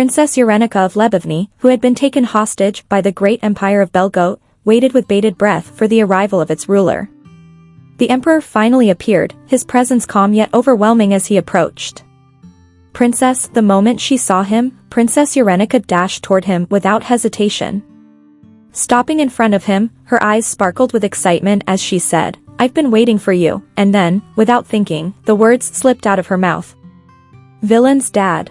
Princess Yerenica of Lebovny, who had been taken hostage by the great empire of Belgote, waited with bated breath for the arrival of its ruler. The emperor finally appeared, his presence calm yet overwhelming as he approached. Princess, the moment she saw him, Princess Yerenica dashed toward him without hesitation. Stopping in front of him, her eyes sparkled with excitement as she said, "I've been waiting for you," and then, without thinking, the words slipped out of her mouth. "Villain's dad."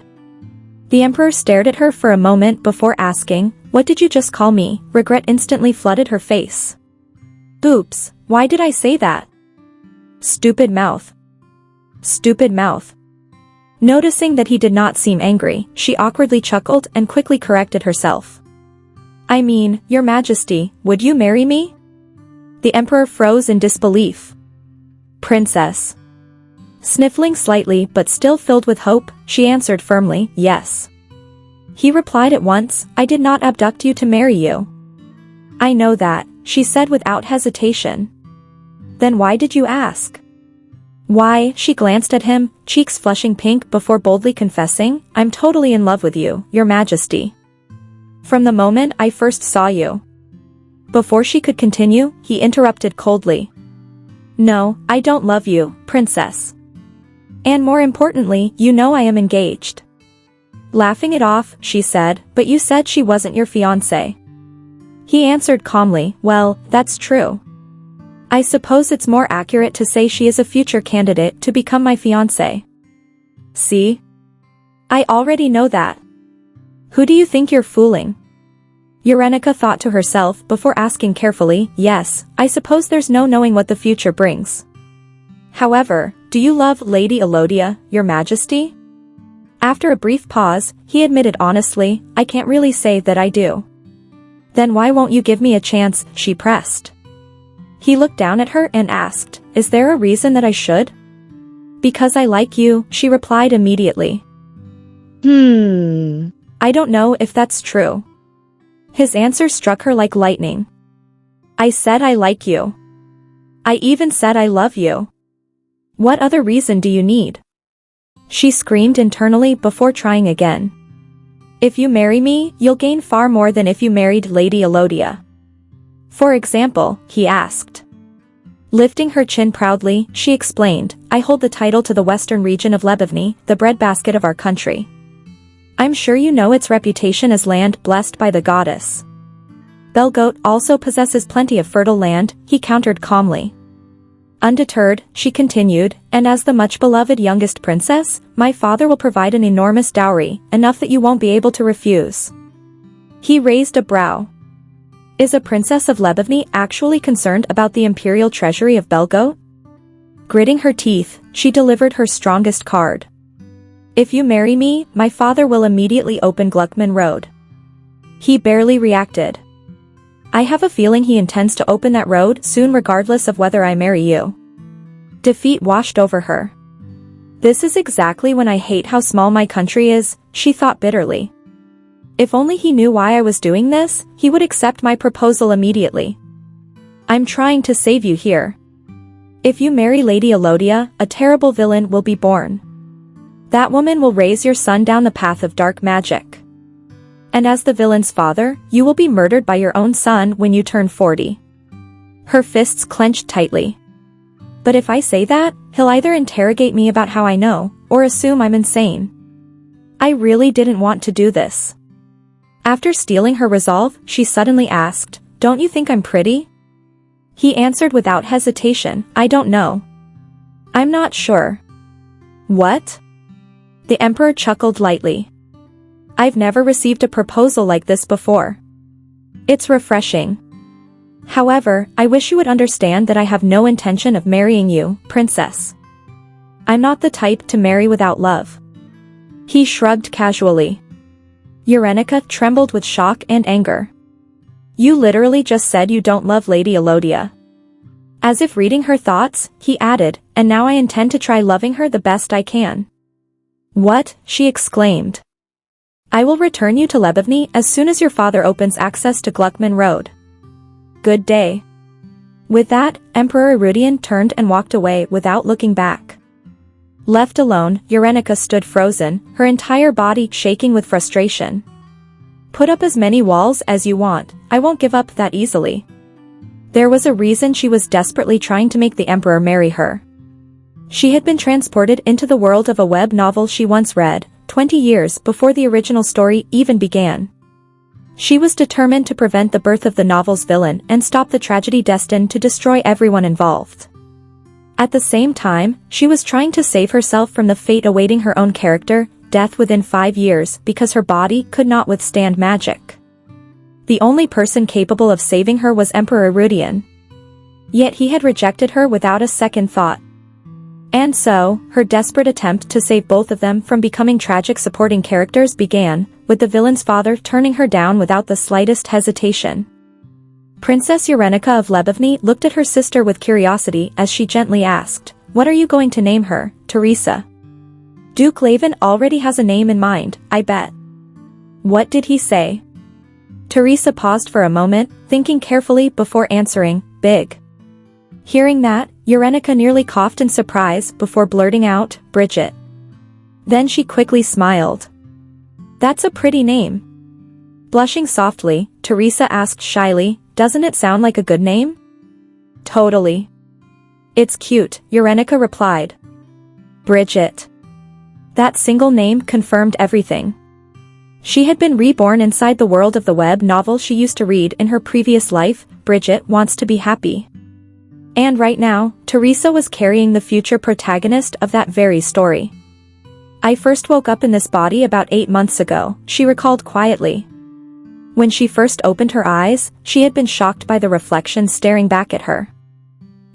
The emperor stared at her for a moment before asking, "What did you just call me?" Regret instantly flooded her face. "Oops, why did I say that? Stupid mouth. Stupid mouth." Noticing that he did not seem angry, she awkwardly chuckled and quickly corrected herself. "I mean, Your Majesty, would you marry me?" The emperor froze in disbelief. "Princess." Sniffling slightly but still filled with hope, she answered firmly, "Yes." He replied at once, "I did not abduct you to marry you." "I know that," she said without hesitation. "Then why did you ask?" "Why?" She glanced at him, cheeks flushing pink before boldly confessing, "I'm totally in love with you, Your Majesty. From the moment I first saw you." Before she could continue, he interrupted coldly. "No, I don't love you, Princess. And more importantly, you know I am engaged." Laughing it off, she said, "But you said she wasn't your fiancé." He answered calmly, "Well, that's true. I suppose it's more accurate to say she is a future candidate to become my fiancé." "See? I already know that. Who do you think you're fooling?" Yerenica thought to herself before asking carefully, "Yes, I suppose there's no knowing what the future brings. However, do you love Lady Elodia, Your Majesty?" After a brief pause, he admitted honestly, "I can't really say that I do." "Then why won't you give me a chance?" she pressed. He looked down at her and asked, "Is there a reason that I should?" "Because I like you," she replied immediately. I don't know if that's true." His answer struck her like lightning. "I said I like you. I even said I love you. What other reason do you need?" She screamed internally before trying again. "If you marry me, you'll gain far more than if you married Lady Elodia." "For example?" he asked. Lifting her chin proudly, she explained, "I hold the title to the western region of Lebovny, the breadbasket of our country. I'm sure you know its reputation as land blessed by the goddess." "Belgote also possesses plenty of fertile land," he countered calmly. Undeterred, she continued, "And as the much-beloved youngest princess, my father will provide an enormous dowry, enough that you won't be able to refuse." He raised a brow. Is a princess of Lebovny actually concerned about the imperial treasury of Belgote? Gritting her teeth, she delivered her strongest card. "If you marry me, my father will immediately open Gluckman Road." He barely reacted. "I have a feeling he intends to open that road soon regardless of whether I marry you." Defeat washed over her. "This is exactly when I hate how small my country is," she thought bitterly. "If only he knew why I was doing this, he would accept my proposal immediately. I'm trying to save you here. If you marry Lady Elodia, a terrible villain will be born. That woman will raise your son down the path of dark magic. And as the villain's father, you will be murdered by your own son when you turn 40. Her fists clenched tightly. "But if I say that, he'll either interrogate me about how I know, or assume I'm insane. I really didn't want to do this." After stealing her resolve, she suddenly asked, "Don't you think I'm pretty?" He answered without hesitation, "I don't know. I'm not sure." "What?" The emperor chuckled lightly. "I've never received a proposal like this before. It's refreshing. However, I wish you would understand that I have no intention of marrying you, Princess. I'm not the type to marry without love." He shrugged casually. Yerenica trembled with shock and anger. "You literally just said you don't love Lady Elodia." As if reading her thoughts, he added, "And now I intend to try loving her the best I can." "What?" she exclaimed. "I will return you to Lebovny as soon as your father opens access to Gluckman Road. Good day." With that, Emperor Erudian turned and walked away without looking back. Left alone, Yerenica stood frozen, her entire body shaking with frustration. Put up as many walls as you want, I won't give up that easily. There was a reason she was desperately trying to make the Emperor marry her. She had been transported into the world of a web novel she once read, 20 years before the original story even began. She was determined to prevent the birth of the novel's villain and stop the tragedy destined to destroy everyone involved. At the same time, she was trying to save herself from the fate awaiting her own character, death within 5 years, because her body could not withstand magic. The only person capable of saving her was Emperor Rudian. Yet he had rejected her without a second thought. And so, her desperate attempt to save both of them from becoming tragic supporting characters began, with the villain's father turning her down without the slightest hesitation. Princess Yerenica of Lebovny looked at her sister with curiosity as she gently asked, "What are you going to name her, Teresa?" "Duke Laven already has a name in mind, I bet." "What did he say?" Teresa paused for a moment, thinking carefully before answering, "Big." Hearing that, Yerenica nearly coughed in surprise before blurting out, "Bridget." Then she quickly smiled. "That's a pretty name." Blushing softly, Teresa asked shyly, "Doesn't it sound like a good name?" "Totally. It's cute," Yerenica replied. Bridget. That single name confirmed everything. She had been reborn inside the world of the web novel she used to read in her previous life. Bridget wants to be happy. And right now, Teresa was carrying the future protagonist of that very story. "I first woke up in this body about 8 months ago," she recalled quietly. When she first opened her eyes, she had been shocked by the reflection staring back at her.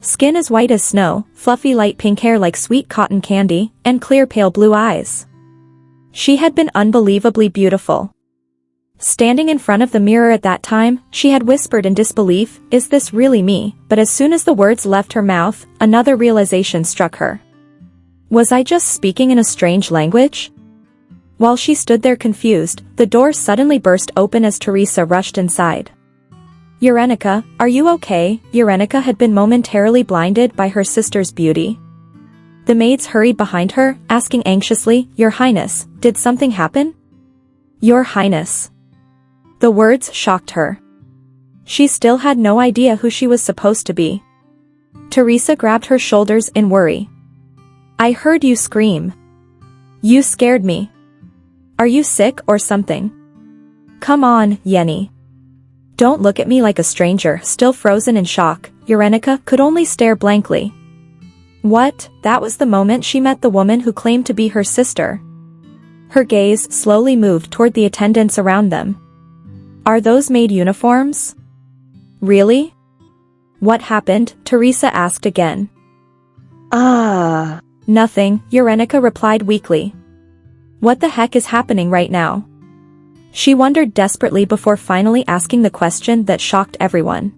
Skin as white as snow, fluffy light pink hair like sweet cotton candy, and clear pale blue eyes. She had been unbelievably beautiful. Standing in front of the mirror at that time, she had whispered in disbelief, "Is this really me?" But as soon as the words left her mouth, another realization struck her. Was I just speaking in a strange language? While she stood there confused, the door suddenly burst open as Teresa rushed inside. "Yerenica, are you okay?" Yerenica had been momentarily blinded by her sister's beauty. The maids hurried behind her, asking anxiously, "Your Highness, did something happen?" "Your Highness." The words shocked her. She still had no idea who she was supposed to be. Teresa grabbed her shoulders in worry. "I heard you scream. You scared me. Are you sick or something?" "Come on, Yenny. Don't look at me like a stranger." Still frozen in shock, Yerenica could only stare blankly. What? That was the moment she met the woman who claimed to be her sister. Her gaze slowly moved toward the attendants around them. Are those maid uniforms? Really? What happened? Teresa asked again. Nothing, Yerenica replied weakly. What the heck is happening right now? She wondered desperately before finally asking the question that shocked everyone.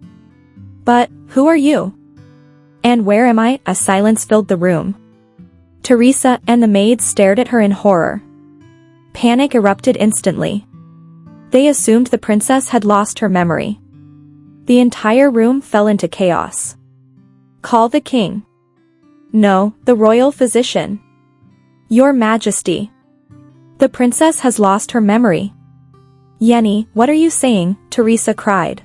But, who are you? And where am I? A silence filled the room. Teresa and the maids stared at her in horror. Panic erupted instantly. They assumed the princess had lost her memory. The entire room fell into chaos. Call the king. No, the royal physician. Your Majesty. The princess has lost her memory. Yenny, what are you saying? Teresa cried.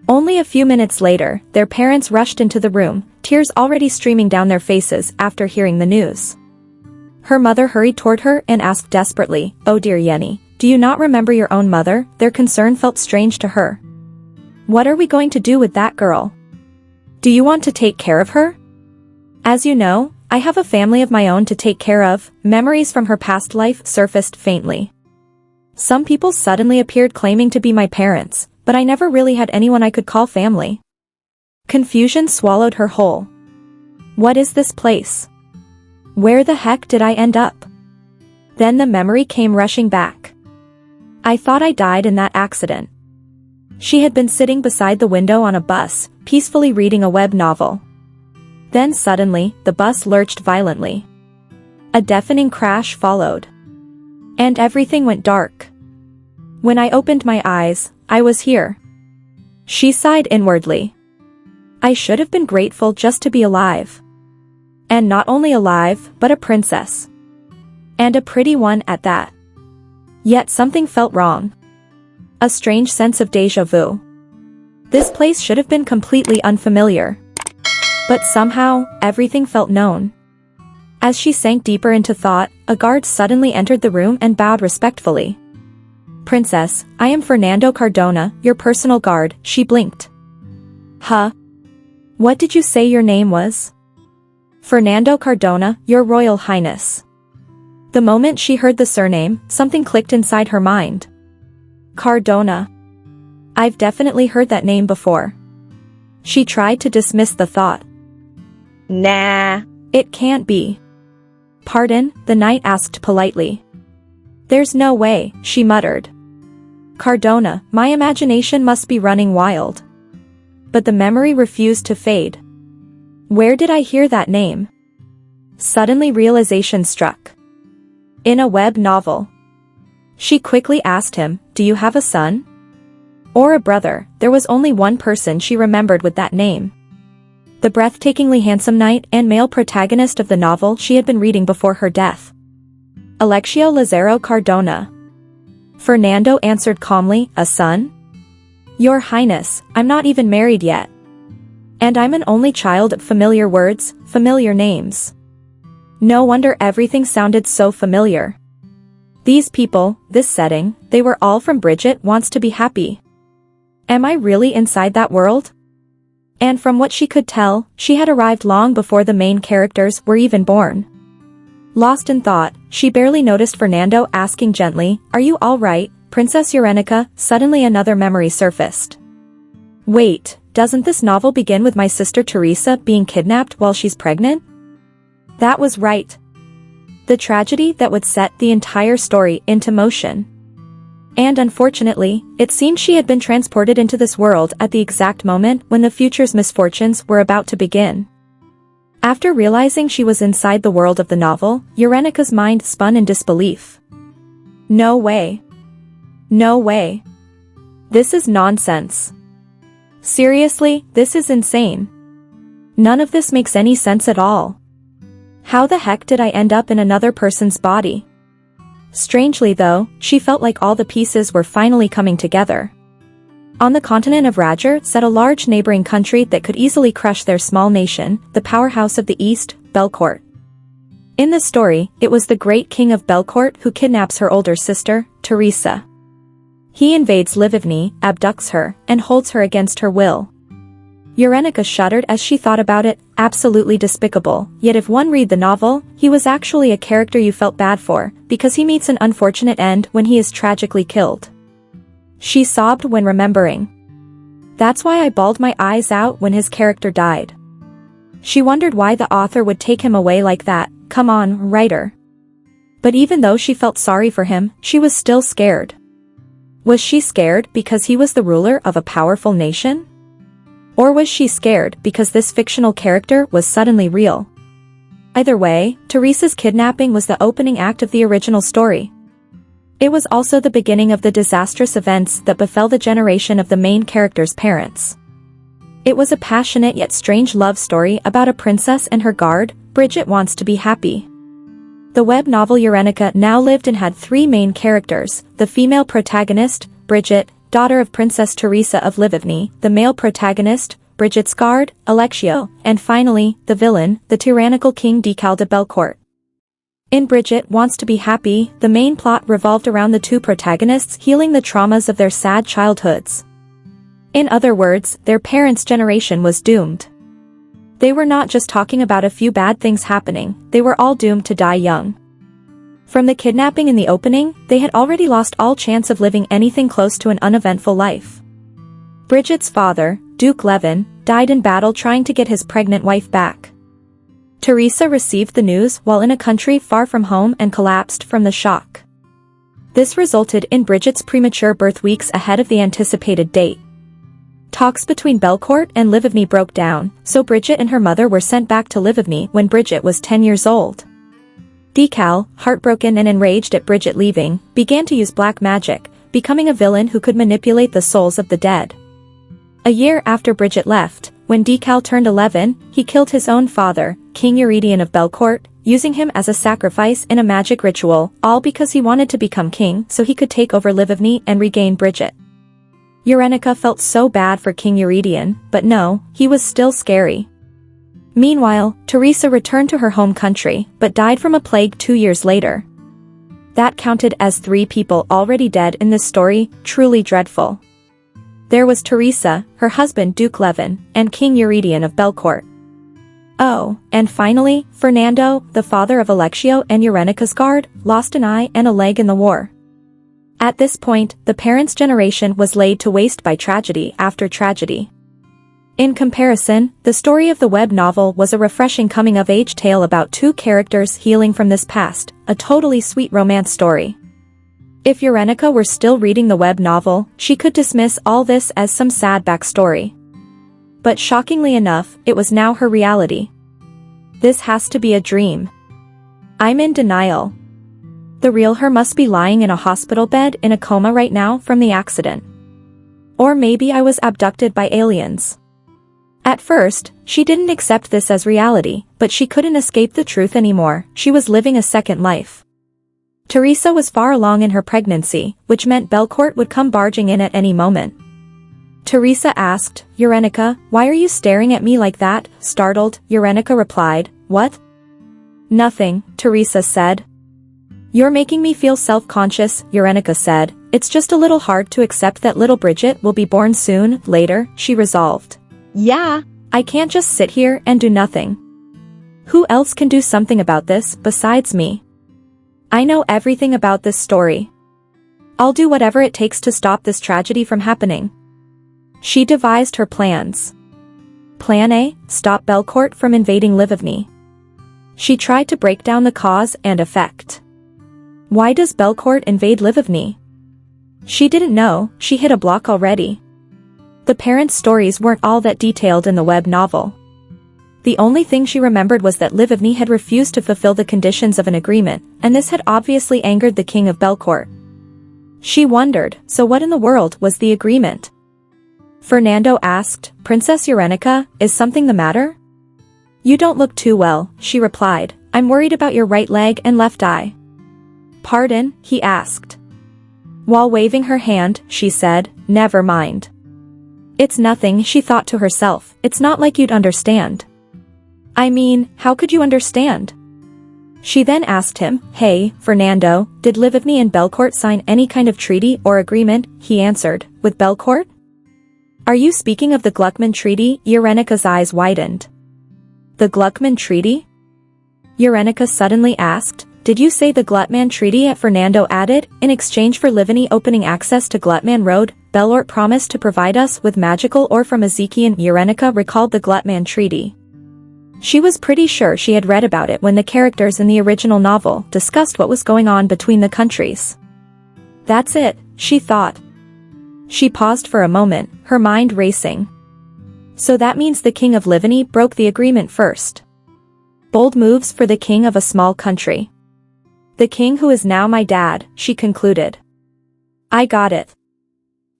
Only a few minutes later, their parents rushed into the room, tears already streaming down their faces after hearing the news. Her mother hurried toward her and asked desperately, Oh dear Yenny, do you not remember your own mother? Their concern felt strange to her. What are we going to do with that girl? Do you want to take care of her? As you know, I have a family of my own to take care of. Memories from her past life surfaced faintly. Some people suddenly appeared claiming to be my parents, but I never really had anyone I could call family. Confusion swallowed her whole. What is this place? Where the heck did I end up? Then the memory came rushing back. I thought I died in that accident. She had been sitting beside the window on a bus, peacefully reading a web novel. Then suddenly, the bus lurched violently. A deafening crash followed. And everything went dark. When I opened my eyes, I was here. She sighed inwardly. I should have been grateful just to be alive. And not only alive, but a princess. And a pretty one at that. Yet something felt wrong. A strange sense of déjà vu. This place should have been completely unfamiliar. But somehow, everything felt known. As she sank deeper into thought, a guard suddenly entered the room and bowed respectfully. "Princess, I am Fernando Cardona, your personal guard," she blinked. "Huh? What did you say your name was?" "Fernando Cardona, your Royal Highness." The moment she heard the surname, something clicked inside her mind. Cardona. I've definitely heard that name before. She tried to dismiss the thought. Nah, it can't be. "Pardon?" the knight asked politely. "There's no way," she muttered. "Cardona, my imagination must be running wild." But the memory refused to fade. Where did I hear that name? Suddenly realization struck. In a web novel. She quickly asked him, "Do you have a son?" Or a brother? There was only one person she remembered with that name. The breathtakingly handsome knight and male protagonist of the novel she had been reading before her death. Alexio Lazaro Cardona. Fernando answered calmly, "A son? Your Highness, I'm not even married yet. And I'm an only child of familiar words, familiar names." No wonder everything sounded so familiar. These people, this setting, they were all from Bridget Wants to Be Happy. Am I really inside that world? And from what she could tell, she had arrived long before the main characters were even born. Lost in thought, she barely noticed Fernando asking gently, "Are you all right, Princess Yerenica?" Suddenly another memory surfaced. Wait, doesn't this novel begin with my sister Teresa being kidnapped while she's pregnant? That was right. The tragedy that would set the entire story into motion. And unfortunately, it seemed she had been transported into this world at the exact moment when the future's misfortunes were about to begin. After realizing she was inside the world of the novel, Yerenica's mind spun in disbelief. No way. No way. This is nonsense. Seriously, this is insane. None of this makes any sense at all. How the heck did I end up in another person's body? Strangely though, she felt like all the pieces were finally coming together. On the continent of Rajer sat a large neighboring country that could easily crush their small nation, the powerhouse of the East, Belcourt. In the story, it was the great king of Belcourt who kidnaps her older sister, Teresa. He invades Livigny, abducts her, and holds her against her will. Yerenica shuddered as she thought about it, absolutely despicable, yet if one read the novel, he was actually a character you felt bad for, because he meets an unfortunate end when he is tragically killed. She sobbed when remembering. That's why I bawled my eyes out when his character died. She wondered why the author would take him away like that. Come on, writer. But even though she felt sorry for him, she was still scared. Was she scared because he was the ruler of a powerful nation? Or was she scared because this fictional character was suddenly real? Either way, Teresa's kidnapping was the opening act of the original story. It was also the beginning of the disastrous events that befell the generation of the main character's parents. It was a passionate yet strange love story about a princess and her guard, Bridget Wants to Be Happy. The web novel Yerenica now lived and had three main characters: the female protagonist, Bridget, daughter of Princess Teresa of Livigny, the male protagonist, Bridget's guard, Alexio, and finally, the villain, the tyrannical King Decal de Belcourt. In Bridget Wants to Be Happy, the main plot revolved around the two protagonists healing the traumas of their sad childhoods. In other words, their parents' generation was doomed. They were not just talking about a few bad things happening, they were all doomed to die young. From the kidnapping in the opening, they had already lost all chance of living anything close to an uneventful life. Bridget's father, Duke Levin, died in battle trying to get his pregnant wife back. Teresa received the news while in a country far from home and collapsed from the shock. This resulted in Bridget's premature birth weeks ahead of the anticipated date. Talks between Belcourt and Livigny broke down, so Bridget and her mother were sent back to Livigny when Bridget was 10 years old. Decal, heartbroken and enraged at Bridget leaving, began to use black magic, becoming a villain who could manipulate the souls of the dead. A year after Bridget left, When Decal turned 11, he killed his own father, King Eurydion of Belcourt, using him as a sacrifice in a magic ritual, all because he wanted to become king so he could take over Livigny and regain Bridget. Yerenica felt so bad for King Eurydion, but no, he was still scary. Meanwhile, Teresa returned to her home country, but died from a plague 2 years later. That counted as 3 people already dead in this story, truly dreadful. There was Teresa, her husband Duke Levin, and King Eurydion of Belcourt. Oh, and finally, Fernando, the father of Alexio and Yerenica's guard, lost an eye and a leg in the war. At this point, the parents' generation was laid to waste by tragedy after tragedy. In comparison, the story of the web novel was a refreshing coming-of-age tale about 2 characters healing from this past, a totally sweet romance story. If Yerenica were still reading the web novel, she could dismiss all this as some sad backstory. But shockingly enough, it was now her reality. This has to be a dream. I'm in denial. The real her must be lying in a hospital bed in a coma right now from the accident. Or maybe I was abducted by aliens. At first, she didn't accept this as reality, but she couldn't escape the truth anymore. She was living a second life. Teresa was far along in her pregnancy, which meant Belcourt would come barging in at any moment. Teresa asked, "Yerenica, why are you staring at me like that?" Startled, Yerenica replied, "What?" "Nothing," Teresa said. "You're making me feel self-conscious," Yerenica said. "It's just a little hard to accept that little Bridget will be born soon." Later, she resolved, "Yeah, I can't just sit here and do nothing. Who else can do something about this besides me? I know everything about this story. I'll do whatever it takes to stop this tragedy from happening." She devised her plans. Plan A, stop Belcourt from invading Livigny. She tried to break down the cause and effect. Why does Belcourt invade Livigny? She didn't know, she hit a block already. The parents' stories weren't all that detailed in the web novel. The only thing she remembered was that Livigny had refused to fulfill the conditions of an agreement, and this had obviously angered the king of Belcourt. She wondered, so what in the world was the agreement? Fernando asked, "Princess Yerenica, is something the matter?" "You don't look too well," she replied. "I'm worried about your right leg and left eye." "Pardon?" he asked. While waving her hand, she said, "Never mind. It's nothing," she thought to herself. "It's not like you'd understand." "I mean, how could you understand?" She then asked him, "Hey, Fernando, did Livigny and Belcourt sign any kind of treaty or agreement?" He answered, "With Belcourt? Are you speaking of the Gluckman Treaty?" Yerenica's eyes widened. "The Gluckman Treaty?" Yerenica suddenly asked. "Did you say the Gluckman Treaty?" Fernando added. "In exchange for Livigny opening access to Gluckman Road, Belcourt promised to provide us with magical ore from Ezekiel." Yerenica recalled the Gluckman Treaty. She was pretty sure she had read about it when the characters in the original novel discussed what was going on between the countries. That's it, she thought. She paused for a moment, her mind racing. So that means the king of Livigny broke the agreement first. Bold moves for the king of a small country. The king who is now my dad, she concluded. I got it.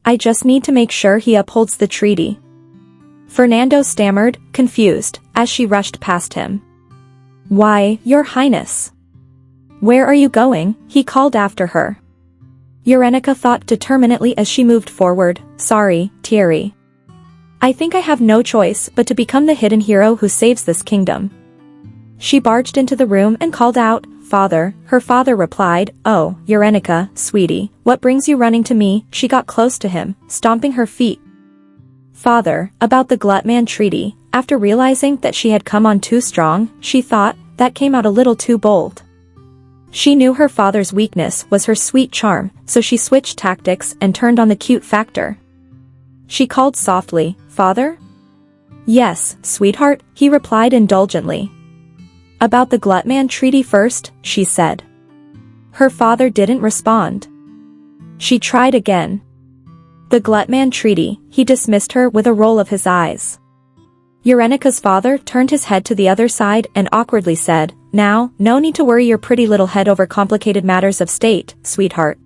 I just need to make sure he upholds the treaty. Fernando stammered, confused, as she rushed past him. Why, Your Highness. Where are you going? He called after her. Yerenica thought determinedly as she moved forward. Sorry, Thierry. I think I have no choice but to become the hidden hero who saves this kingdom. She barged into the room and called out, Father. Her father replied, Oh, Yerenica, sweetie, what brings you running to me? She got close to him, stomping her feet. Father, about the Gluckman Treaty. After realizing that she had come on too strong, she thought, that came out a little too bold. She knew her father's weakness was her sweet charm, so she switched tactics and turned on the cute factor. She called softly, Father? Yes, sweetheart, he replied indulgently. About the Gluckman Treaty first, she said. Her father didn't respond. She tried again. The Gluckman Treaty, he dismissed her with a roll of his eyes. Yerenica's father turned his head to the other side and awkwardly said, Now, no need to worry your pretty little head over complicated matters of state, sweetheart.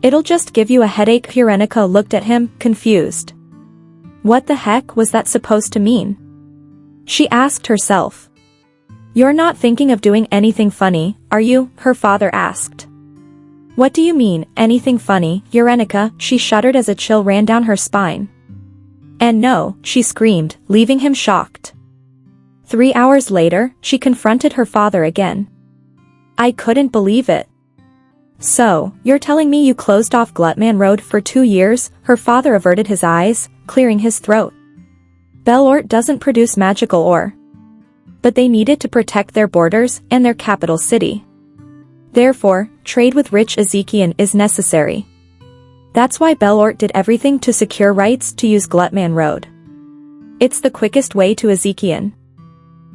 It'll just give you a headache. Yerenica looked at him, confused. What the heck was that supposed to mean? She asked herself. You're not thinking of doing anything funny, are you? Her father asked. What do you mean, anything funny, Yerenica? She shuddered as a chill ran down her spine. And no, she screamed, leaving him shocked. 3 hours later, she confronted her father again. I couldn't believe it. So, you're telling me you closed off Glutman Road for 2 years? Her father averted his eyes, clearing his throat. Belort doesn't produce magical ore. But they need it to protect their borders and their capital city. Therefore, trade with rich Ezekian is necessary. That's why Belort did everything to secure rights to use Glutman Road. It's the quickest way to Ezekian.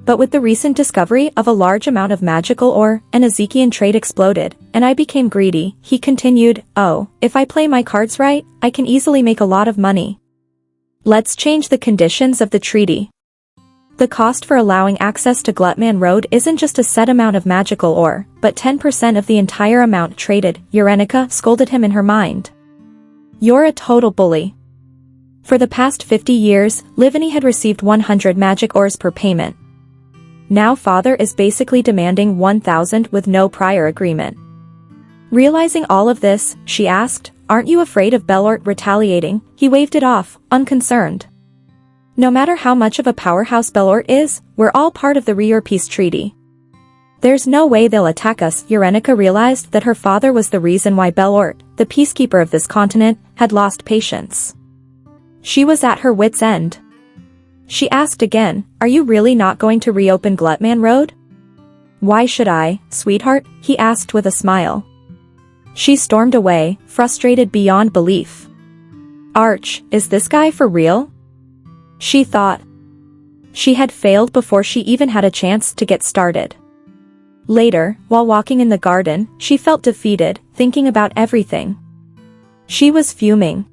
But with the recent discovery of a large amount of magical ore, an Ezekian trade exploded, and I became greedy, he continued. Oh, if I play my cards right, I can easily make a lot of money. Let's change the conditions of the treaty. The cost for allowing access to Glutman Road isn't just a set amount of magical ore, but 10% of the entire amount traded. Yerenica scolded him in her mind. You're a total bully. For the past 50 years, Livani had received 100 magic ores per payment. Now father is basically demanding 1,000 with no prior agreement. Realizing all of this, she asked, aren't you afraid of Belort retaliating? He waved it off, unconcerned. No matter how much of a powerhouse Belort is, we're all part of the Reborn Treaty. There's no way they'll attack us. Yerenica realized that her father was the reason why Belort, the peacekeeper of this continent, had lost patience. She was at her wit's end. She asked again, are you really not going to reopen Glutman Road? Why should I, sweetheart? He asked with a smile. She stormed away, frustrated beyond belief. Arch, is this guy for real? She thought. She had failed before she even had a chance to get started. Later, while walking in the garden, she felt defeated, thinking about everything. She was fuming.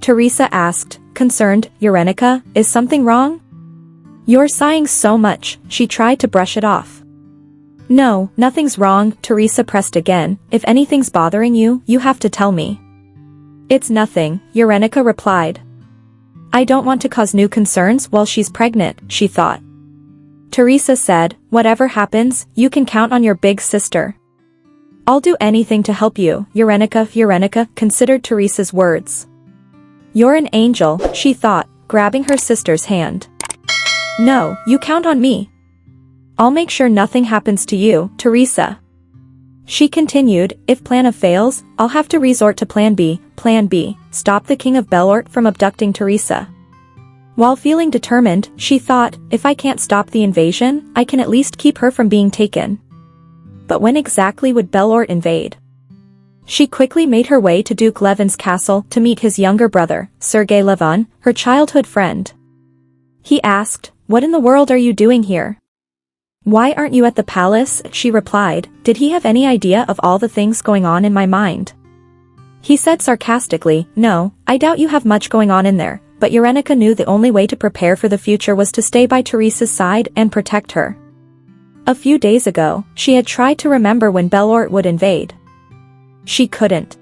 Teresa asked, concerned, Yerenica, is something wrong? You're sighing so much, she tried to brush it off. No, nothing's wrong, Teresa pressed again, if anything's bothering you, you have to tell me. It's nothing, Yerenica replied. I don't want to cause new concerns while she's pregnant, she thought. Teresa said, whatever happens, you can count on your big sister. I'll do anything to help you, Yerenica considered Teresa's words. You're an angel, she thought, grabbing her sister's hand. No, you count on me. I'll make sure nothing happens to you, Teresa. She continued, if Plan A fails, I'll have to resort to Plan B. Plan B, stop the King of Belort from abducting Teresa. While feeling determined, she thought, if I can't stop the invasion, I can at least keep her from being taken. But when exactly would Belort invade? She quickly made her way to Duke Levin's castle to meet his younger brother, Sergei Levin, her childhood friend. He asked, what in the world are you doing here? Why aren't you at the palace? She replied, did he have any idea of all the things going on in my mind? He said sarcastically, no, I doubt you have much going on in there, but Yerenica knew the only way to prepare for the future was to stay by Teresa's side and protect her. A few days ago, she had tried to remember when Belort would invade. She couldn't.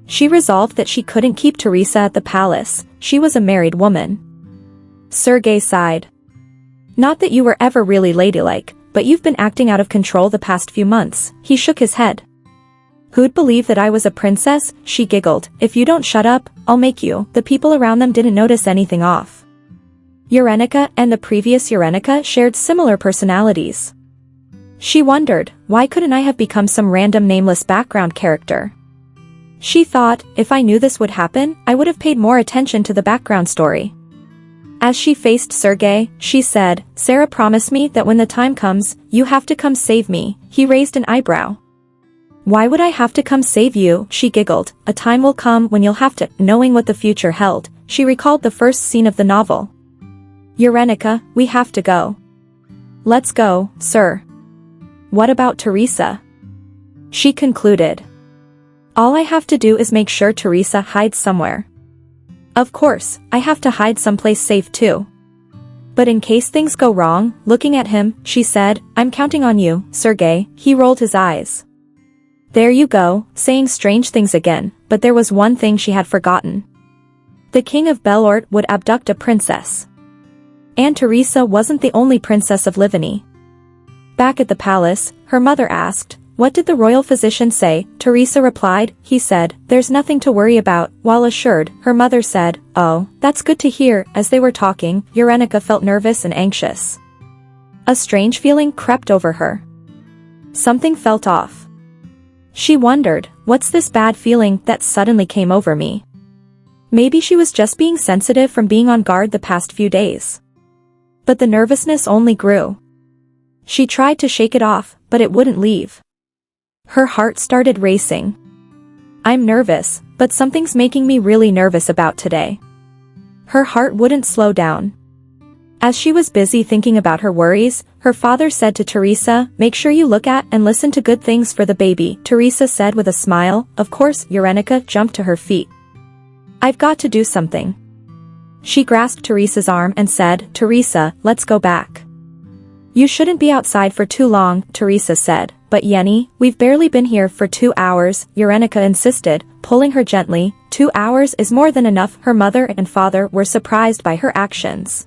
She resolved that she couldn't keep Teresa at the palace, she was a married woman. Sergei sighed. Not that you were ever really ladylike, but you've been acting out of control the past few months, he shook his head. Who'd believe that I was a princess? She giggled, if you don't shut up, I'll make you. The people around them didn't notice anything off. Yerenica and the previous Yerenica shared similar personalities. She wondered, why couldn't I have become some random nameless background character? She thought, if I knew this would happen, I would have paid more attention to the background story. As she faced Sergei, she said, Sarah promised me that when the time comes, you have to come save me. He raised an eyebrow. Why would I have to come save you? She giggled, a time will come when you'll have to. Knowing what the future held, she recalled the first scene of the novel. Yerenica, we have to go. Let's go, sir. What about Teresa? She concluded. All I have to do is make sure Teresa hides somewhere. Of course, I have to hide someplace safe too. But in case things go wrong, looking at him, she said, I'm counting on you, Sergei. He rolled his eyes. There you go, saying strange things again, but there was one thing she had forgotten. The king of Belort would abduct a princess. And Teresa wasn't the only princess of Livany. Back at the palace, her mother asked, "What did the royal physician say?" Teresa replied, "He said, there's nothing to worry about." While assured, her mother said, "Oh, that's good to hear." As they were talking, Yerenica felt nervous and anxious. A strange feeling crept over her. Something felt off. She wondered, what's this bad feeling that suddenly came over me? Maybe she was just being sensitive from being on guard the past few days. But the nervousness only grew. She tried to shake it off, but it wouldn't leave. Her heart started racing. "I'm nervous, but something's making me really nervous about today." Her heart wouldn't slow down. As she was busy thinking about her worries, her father said to Teresa, "Make sure you look at and listen to good things for the baby," Teresa said with a smile. Of course. Yerenica jumped to her feet. "I've got to do something." She grasped Teresa's arm and said, "Teresa, let's go back." "You shouldn't be outside for too long," Teresa said. "But Yenny, we've barely been here for 2 hours, Yerenica insisted, pulling her gently. 2 hours is more than enough. Her mother and father were surprised by her actions.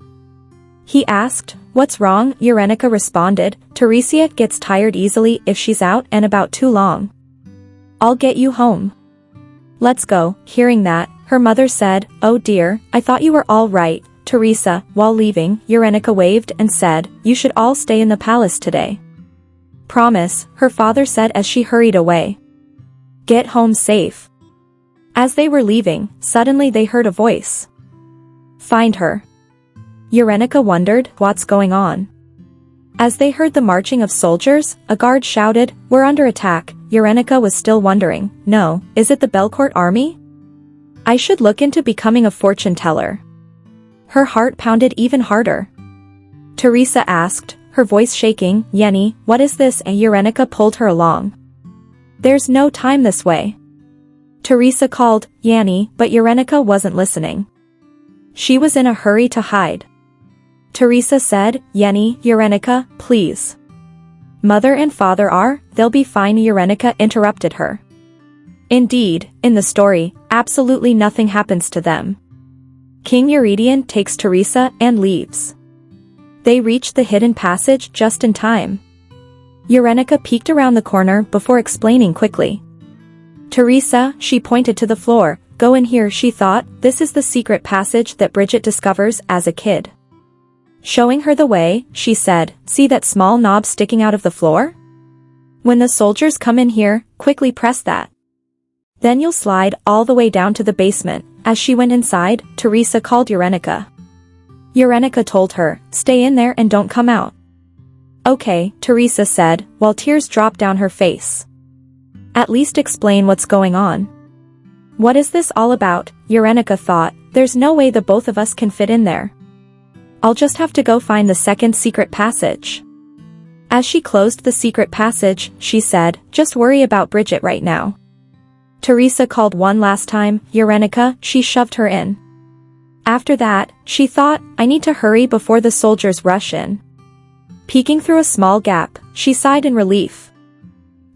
He asked, "What's wrong?" Yerenica responded, "Teresa gets tired easily if she's out and about too long. I'll get you home." "Let's go." Hearing that, her mother said, "Oh dear, I thought you were all right." Teresa, while leaving, Yerenica waved and said, "You should all stay in the palace today." "Promise," her father said as she hurried away. "Get home safe." As they were leaving, suddenly they heard a voice. "Find her." Yerenica wondered, what's going on? As they heard the marching of soldiers, a guard shouted, "We're under attack." Yerenica was still wondering, no, is it the Belcourt army? I should look into becoming a fortune teller. Her heart pounded even harder. Teresa asked, her voice shaking, "Yenny, what is this?" And Yerenica pulled her along. "There's no time this way." Teresa called, "Yenny," but Yerenica wasn't listening. She was in a hurry to hide. Teresa said, "Yenny, Yerenica, please." "Mother and father are, they'll be fine." Yerenica interrupted her. Indeed, in the story, absolutely nothing happens to them. King Eurydion takes Teresa and leaves. They reach the hidden passage just in time. Yerenica peeked around the corner before explaining quickly. "Teresa," she pointed to the floor, "go in here." She thought, this is the secret passage that Bridget discovers as a kid. Showing her the way, she said, "See that small knob sticking out of the floor? When the soldiers come in here, quickly press that. Then you'll slide all the way down to the basement." As she went inside, Teresa called Yerenica. Yerenica told her, "Stay in there and don't come out." "Okay," Teresa said, while tears dropped down her face. "At least explain what's going on. What is this all about?" Yerenica thought, there's no way the both of us can fit in there. I'll just have to go find the second secret passage. As she closed the secret passage, she said, "Just worry about Bridget right now." Teresa called one last time, "Yerenica," she shoved her in. After that, she thought, I need to hurry before the soldiers rush in. Peeking through a small gap, she sighed in relief.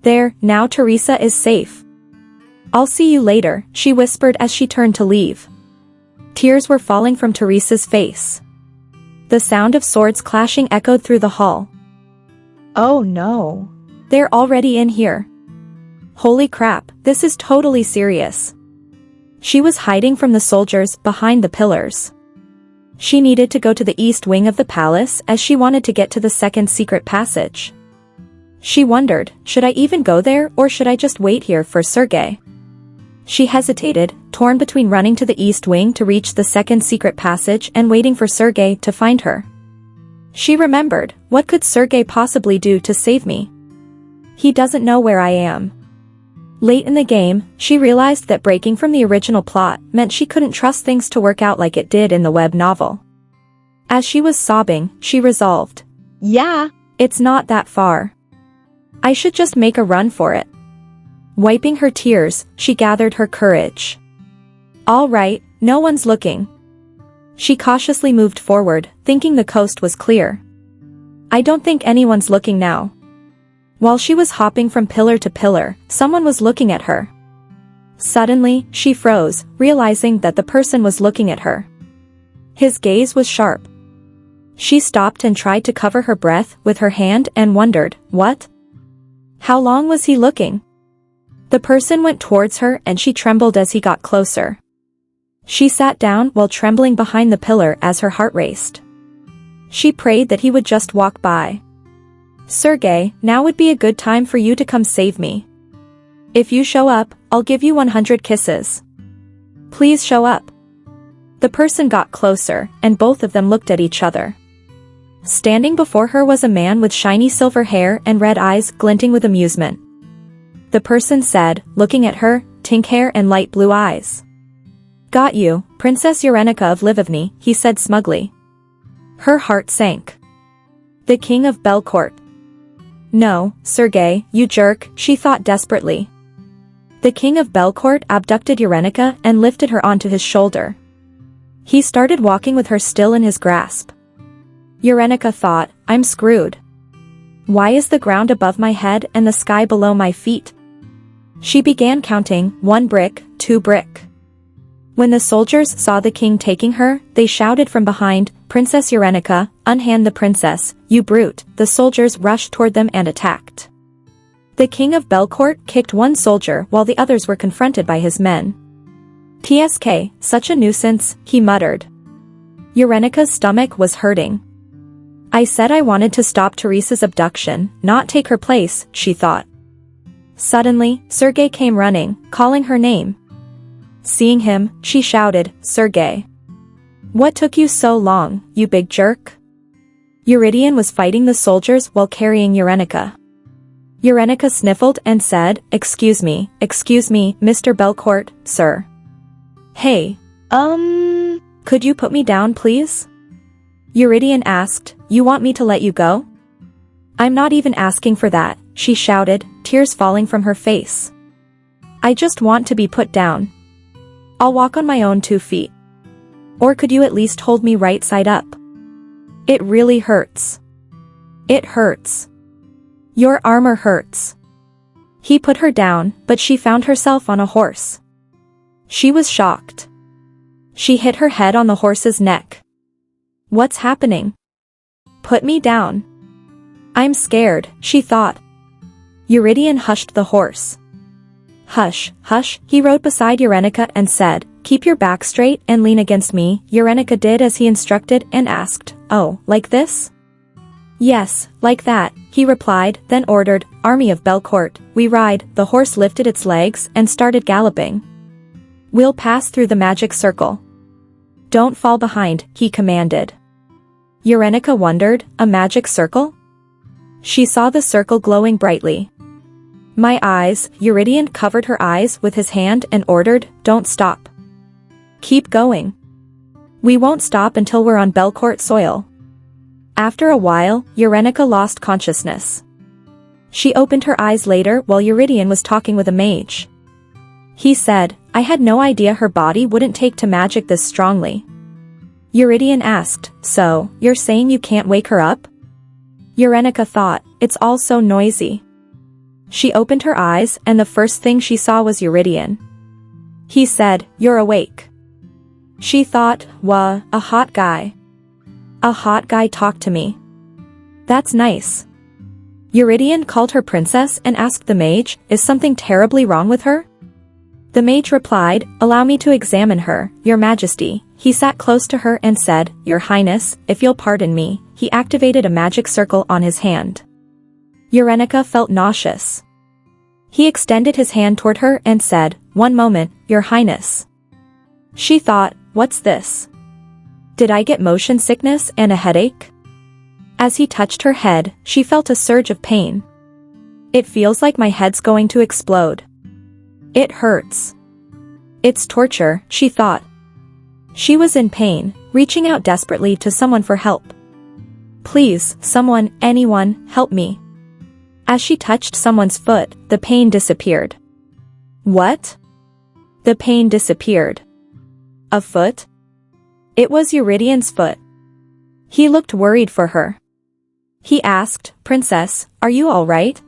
There, now Teresa is safe. "I'll see you later," she whispered as she turned to leave. Tears were falling from Teresa's face. The sound of swords clashing echoed through the hall. "Oh no. They're already in here. Holy crap, this is totally serious." She was hiding from the soldiers behind the pillars. She needed to go to the east wing of the palace as she wanted to get to the second secret passage. She wondered, should I even go there or should I just wait here for Sergei? She hesitated, torn between running to the east wing to reach the second secret passage and waiting for Sergei to find her. She remembered, what could Sergei possibly do to save me? He doesn't know where I am. Late in the game, she realized that breaking from the original plot meant she couldn't trust things to work out like it did in the web novel. As she was sobbing, she resolved, "Yeah, it's not that far. I should just make a run for it." Wiping her tears, she gathered her courage. "All right, no one's looking." She cautiously moved forward, thinking the coast was clear. "I don't think anyone's looking now." While she was hopping from pillar to pillar, someone was looking at her. Suddenly, she froze, realizing that the person was looking at her. His gaze was sharp. She stopped and tried to cover her breath with her hand and wondered, what? How long was he looking? The person went towards her and she trembled as he got closer. She sat down while trembling behind the pillar as her heart raced. She prayed that he would just walk by. Sergey, now would be a good time for you to come save me. If you show up, I'll give you 100 kisses. Please show up. The person got closer, and both of them looked at each other. Standing before her was a man with shiny silver hair and red eyes glinting with amusement. The person said, looking at her, pink hair and light blue eyes. Got you, Princess Yerenica of Livivny, he said smugly. Her heart sank. The king of Belcourt. No, Sergey, you jerk, she thought desperately. The king of Belcourt abducted Yerenica and lifted her onto his shoulder. He started walking with her still in his grasp. Yerenica thought, I'm screwed. Why is the ground above my head and the sky below my feet? She began counting, 1 brick, 2 brick. When the soldiers saw the king taking her, they shouted from behind, Princess Yerenica, unhand the princess, you brute. The soldiers rushed toward them and attacked. The king of Belcourt kicked one soldier while the others were confronted by his men. TSK, such a nuisance, he muttered. Yerenica's stomach was hurting. I said I wanted to stop Teresa's abduction, not take her place, she thought. Suddenly, Sergey came running, calling her name. Seeing him, she shouted, Sergey. What took you so long, you big jerk? Eurydion was fighting the soldiers while carrying Yerenica. Yerenica sniffled and said, excuse me, Mr. Belcourt, sir. Hey, could you put me down please? Eurydion asked, you want me to let you go? I'm not even asking for that, she shouted, tears falling from her face. I just want to be put down. I'll walk on my own 2 feet. Or could you at least hold me right side up? It really hurts. It hurts. Your armor hurts. He put her down, but she found herself on a horse. She was shocked. She hit her head on the horse's neck. What's happening? Put me down. I'm scared, she thought. Eurydion hushed the horse. Hush, hush, he rode beside Yerenica and said, keep your back straight and lean against me. Yerenica did as he instructed and asked, oh, like this? Yes, like that, he replied, then ordered, Army of Belcourt, we ride. The horse lifted its legs and started galloping. We'll pass through the magic circle. Don't fall behind, he commanded. Yerenica wondered, a magic circle? She saw the circle glowing brightly. My eyes, Eurydion covered her eyes with his hand and ordered, don't stop. Keep going. We won't stop until we're on Belcourt soil. After a while, Yerenica lost consciousness. She opened her eyes later while Eurydion was talking with a mage. He said, I had no idea her body wouldn't take to magic this strongly. Eurydion asked, so, you're saying you can't wake her up? Yerenica thought, it's all so noisy. She opened her eyes and the first thing she saw was Eurydion. He said, you're awake. She thought, wah, a hot guy. A hot guy talked to me. That's nice. Eurydion called her princess and asked the mage, is something terribly wrong with her? The mage replied, allow me to examine her, your majesty. He sat close to her and said, your highness, if you'll pardon me. He activated a magic circle on his hand. Yerenica felt nauseous. He extended his hand toward her and said, one moment, your highness. She thought, what's this? Did I get motion sickness and a headache? As he touched her head, she felt a surge of pain. It feels like my head's going to explode. It hurts. It's torture, she thought. She was in pain, reaching out desperately to someone for help. Please, someone, anyone, help me. As she touched someone's foot, the pain disappeared. What? The pain disappeared. A foot? It was Eurydion's foot. He looked worried for her. He asked, Princess, are you all right?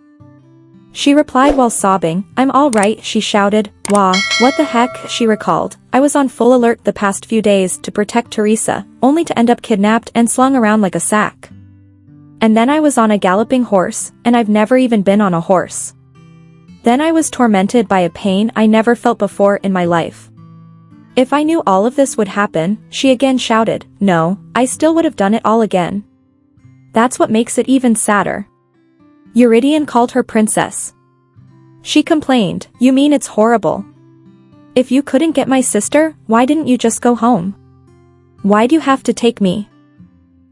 She replied while sobbing. I'm all right, she shouted. Wah, what the heck, she recalled. I was on full alert the past few days to protect Teresa, only to end up kidnapped and slung around like a sack. And then I was on a galloping horse, and I've never even been on a horse. Then I was tormented by a pain I never felt before in my life. If I knew all of this would happen, she again shouted, no, I still would have done it all again. That's what makes it even sadder. Eurydion called her princess. She complained, you mean it's horrible? If you couldn't get my sister, why didn't you just go home? Why'd you have to take me?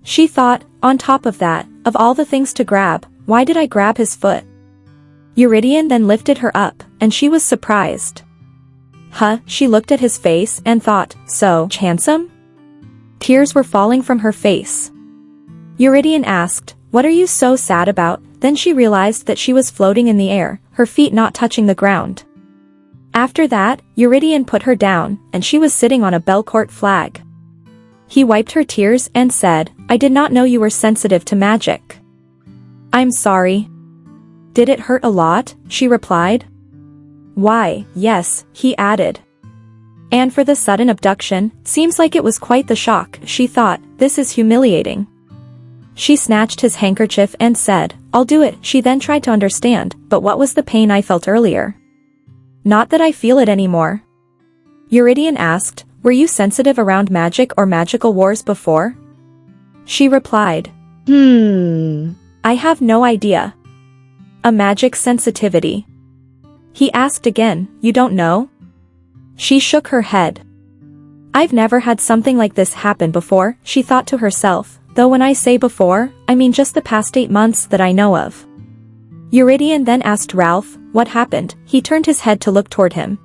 She thought, on top of that, of all the things to grab, why did I grab his foot? Eurydion then lifted her up, and she was surprised. Huh, she looked at his face and thought, so handsome? Tears were falling from her face. Eurydion asked, what are you so sad about? Then she realized that she was floating in the air, her feet not touching the ground. After that, Eurydion put her down, and she was sitting on a Belcourt flag. He wiped her tears and said, I did not know you were sensitive to magic. I'm sorry. Did it hurt a lot? She replied. Why, yes, he added. And for the sudden abduction, seems like it was quite the shock, she thought, this is humiliating. She snatched his handkerchief and said, I'll do it. She then tried to understand, but what was the pain I felt earlier? Not that I feel it anymore. Eurydion asked, were you sensitive around magic or magical wars before? She replied, I have no idea. A magic sensitivity. He asked again, you don't know? She shook her head. I've never had something like this happen before, she thought to herself. Though when I say before, I mean just the past 8 months that I know of. Eurydion then asked Ralph, what happened? He turned his head to look toward him.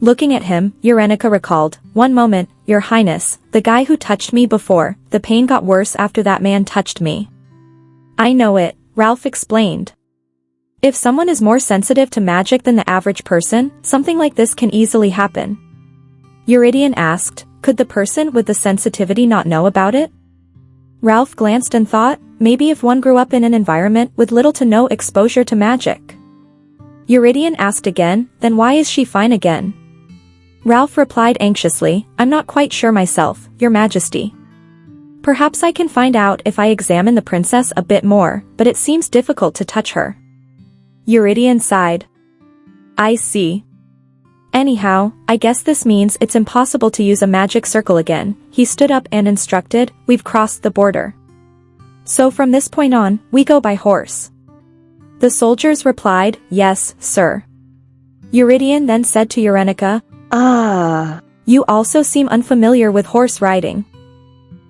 Looking at him, Yerenica recalled, one moment, Your Highness, the guy who touched me before, the pain got worse after that man touched me. I know it, Ralph explained. If someone is more sensitive to magic than the average person, something like this can easily happen. Eurydion asked, could the person with the sensitivity not know about it? Ralph glanced and thought, maybe if one grew up in an environment with little to no exposure to magic. Eurydion asked again, then why is she fine again? Ralph replied anxiously, I'm not quite sure myself, Your Majesty. Perhaps I can find out if I examine the princess a bit more, but it seems difficult to touch her. Eurydion sighed. I see. Anyhow, I guess this means it's impossible to use a magic circle again. He stood up and instructed, we've crossed the border. So from this point on, we go by horse. The soldiers replied, yes, sir. Eurydion then said to Yerenica, you also seem unfamiliar with horse riding.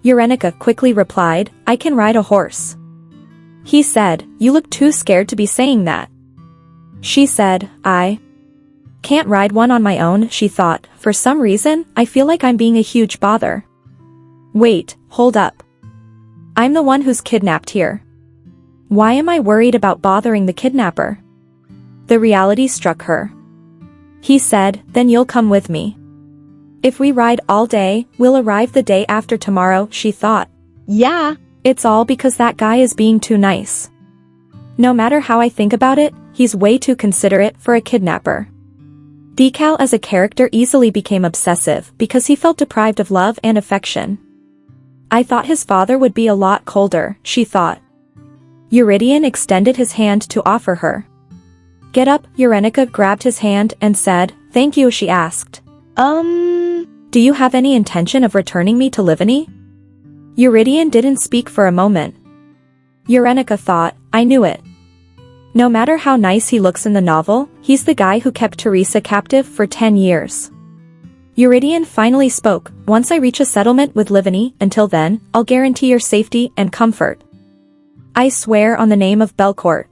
Yerenica quickly replied, I can ride a horse. He said, you look too scared to be saying that. She said, I can't ride one on my own, she thought. For some reason, I feel like I'm being a huge bother. Wait, hold up. I'm the one who's kidnapped here. Why am I worried about bothering the kidnapper? The reality struck her. He said, then you'll come with me. If we ride all day, we'll arrive the day after tomorrow, she thought. Yeah. It's all because that guy is being too nice. No matter how I think about it, he's way too considerate for a kidnapper. Decal as a character easily became obsessive because he felt deprived of love and affection. I thought his father would be a lot colder, she thought. Eurydion extended his hand to offer her. Get up, Yerenica grabbed his hand and said, thank you, she asked. Do you have any intention of returning me to Livany? Eurydion didn't speak for a moment. Yerenica thought, I knew it. No matter how nice he looks in the novel, he's the guy who kept Teresa captive for 10 years. Eurydion finally spoke, once I reach a settlement with Livany, until then, I'll guarantee your safety and comfort. I swear on the name of Belcourt.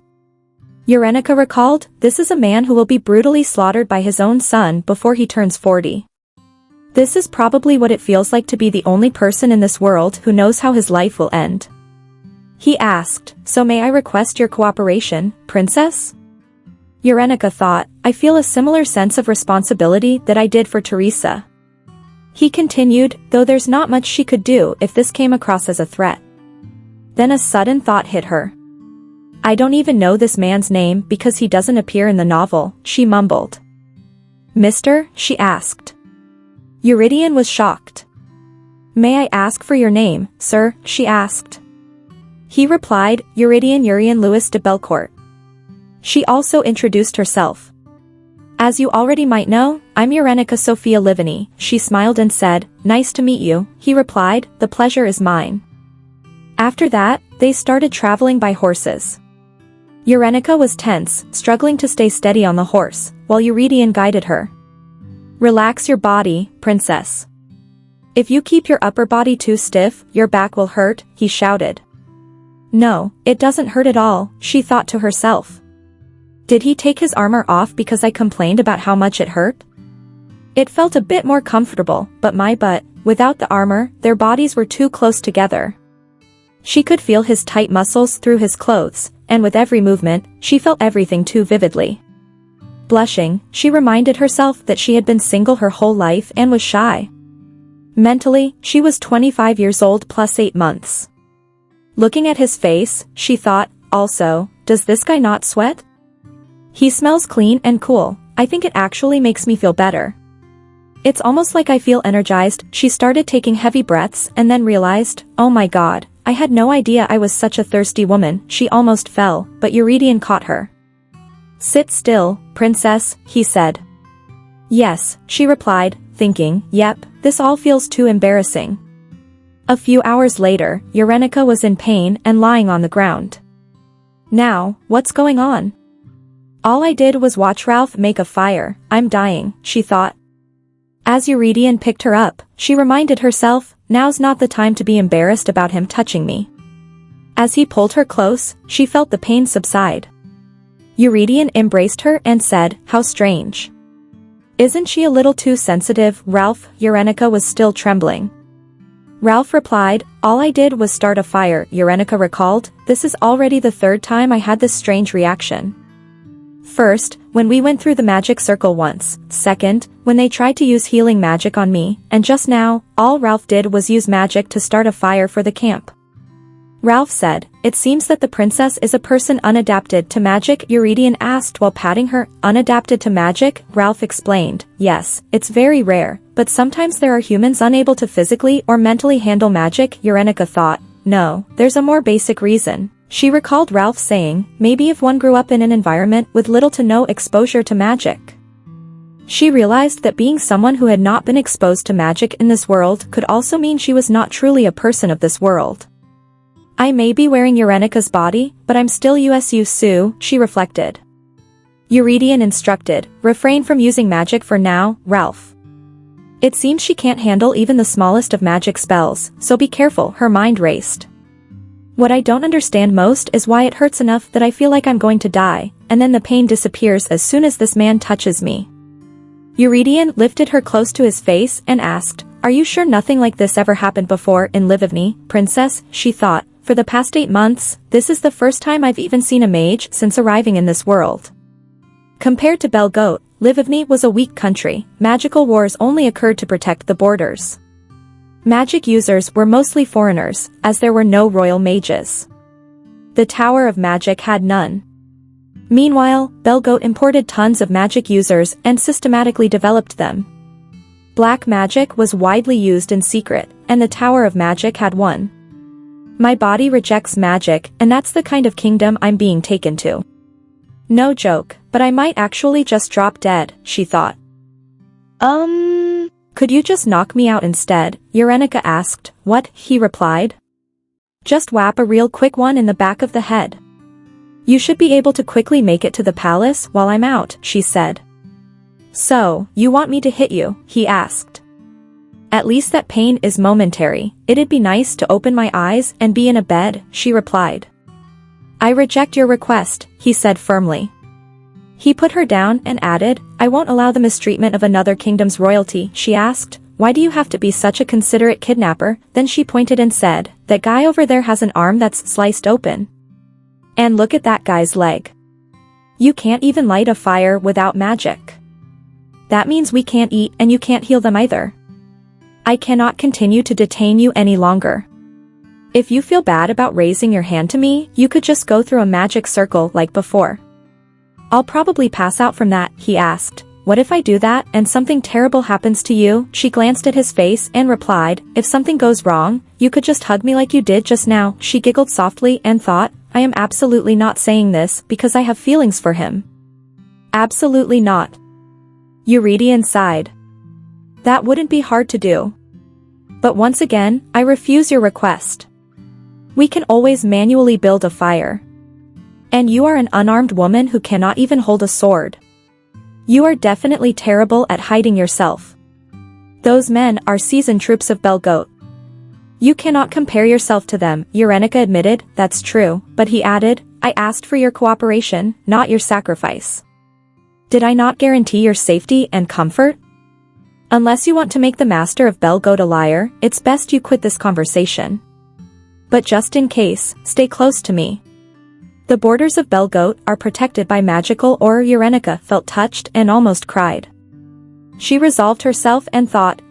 Yerenica recalled, this is a man who will be brutally slaughtered by his own son before he turns 40. This is probably what it feels like to be the only person in this world who knows how his life will end. He asked, so may I request your cooperation, princess? Yerenica thought, I feel a similar sense of responsibility that I did for Teresa. He continued, though there's not much she could do if this came across as a threat. Then a sudden thought hit her. I don't even know this man's name because he doesn't appear in the novel, she mumbled. Mister? She asked. Eurydion was shocked. May I ask for your name, sir? She asked. He replied, Eurydion Urian Louis de Belcourt. She also introduced herself. As you already might know, I'm Yerenica Sophia Livany, she smiled and said, nice to meet you, he replied, the pleasure is mine. After that, they started traveling by horses. Yerenica was tense, struggling to stay steady on the horse, while Eurydion guided her. Relax your body, princess. If you keep your upper body too stiff, your back will hurt, he shouted. No, it doesn't hurt at all, she thought to herself. Did he take his armor off because I complained about how much it hurt? It felt a bit more comfortable, but my butt, without the armor, their bodies were too close together. She could feel his tight muscles through his clothes, and with every movement, she felt everything too vividly. Blushing, she reminded herself that she had been single her whole life and was shy. Mentally, she was 25 years old plus 8 months. Looking at his face, she thought, also, does this guy not sweat? He smells clean and cool, I think it actually makes me feel better. It's almost like I feel energized. She started taking heavy breaths and then realized, oh my god, I had no idea I was such a thirsty woman. She almost fell, but Eurydion caught her. Sit still, princess, he said. Yes, she replied, thinking, yep, this all feels too embarrassing. A few hours later, Yerenica was in pain and lying on the ground. Now, what's going on? All I did was watch Ralph make a fire. I'm dying, she thought. As Eurydion picked her up, she reminded herself, now's not the time to be embarrassed about him touching me. As he pulled her close, she felt the pain subside. Eurydion embraced her and said, how strange. Isn't she a little too sensitive, Ralph? Yerenica was still trembling. Ralph replied, all I did was start a fire, Yerenica recalled, this is already the 3rd time I had this strange reaction. First, when we went through the magic circle once, second, when they tried to use healing magic on me, and just now, all Ralph did was use magic to start a fire for the camp. Ralph said, it seems that the princess is a person unadapted to magic, Eurydion asked while patting her. Unadapted to magic? Ralph explained, yes, it's very rare, but sometimes there are humans unable to physically or mentally handle magic, Yerenica thought, no, there's a more basic reason. She recalled Ralph saying, maybe if one grew up in an environment with little to no exposure to magic. She realized that being someone who had not been exposed to magic in this world could also mean she was not truly a person of this world. I may be wearing Yerenica's body, but I'm still USU Sue, she reflected. Eurydion instructed, refrain from using magic for now, Ralph. It seems she can't handle even the smallest of magic spells, so be careful, her mind raced. What I don't understand most is why it hurts enough that I feel like I'm going to die, and then the pain disappears as soon as this man touches me. Eurydion lifted her close to his face and asked, are you sure nothing like this ever happened before in Livivny, princess? She thought, for the past 8 months, this is the first time I've even seen a mage since arriving in this world. Compared to Belgoat, Livivny was a weak country. Magical wars only occurred to protect the borders. Magic users were mostly foreigners, as there were no royal mages. The Tower of Magic had none. Meanwhile, Belgoat imported tons of magic users and systematically developed them. Black magic was widely used in secret, and the Tower of Magic had one. My body rejects magic, and that's the kind of kingdom I'm being taken to. No joke, but I might actually just drop dead, she thought. Could you just knock me out instead? Yerenica asked. What? He replied. Just whap a real quick one in the back of the head. You should be able to quickly make it to the palace while I'm out, she said. So, you want me to hit you? He asked. At least that pain is momentary. It'd be nice to open my eyes and be in a bed, she replied. I reject your request, he said firmly. He put her down and added, I won't allow the mistreatment of another kingdom's royalty. She asked, why do you have to be such a considerate kidnapper? Then she pointed and said, that guy over there has an arm that's sliced open. And look at that guy's leg. You can't even light a fire without magic. That means we can't eat and you can't heal them either. I cannot continue to detain you any longer. If you feel bad about raising your hand to me, you could just go through a magic circle like before. I'll probably pass out from that, he asked. What if I do that and something terrible happens to you? She glanced at his face and replied, if something goes wrong, you could just hug me like you did just now. She giggled softly and thought, I am absolutely not saying this because I have feelings for him. Absolutely not. Eurydion sighed. That wouldn't be hard to do. But once again, I refuse your request. We can always manually build a fire. And you are an unarmed woman who cannot even hold a sword. You are definitely terrible at hiding yourself. Those men are seasoned troops of Belgoat. You cannot compare yourself to them, Yerenica admitted. That's true, but he added, I asked for your cooperation, not your sacrifice. Did I not guarantee your safety and comfort? Unless you want to make the master of Belgoat a liar, it's best you quit this conversation. But just in case, stay close to me. The borders of Belgoat are protected by magical aura. Yerenica felt touched and almost cried. She resolved herself and thought,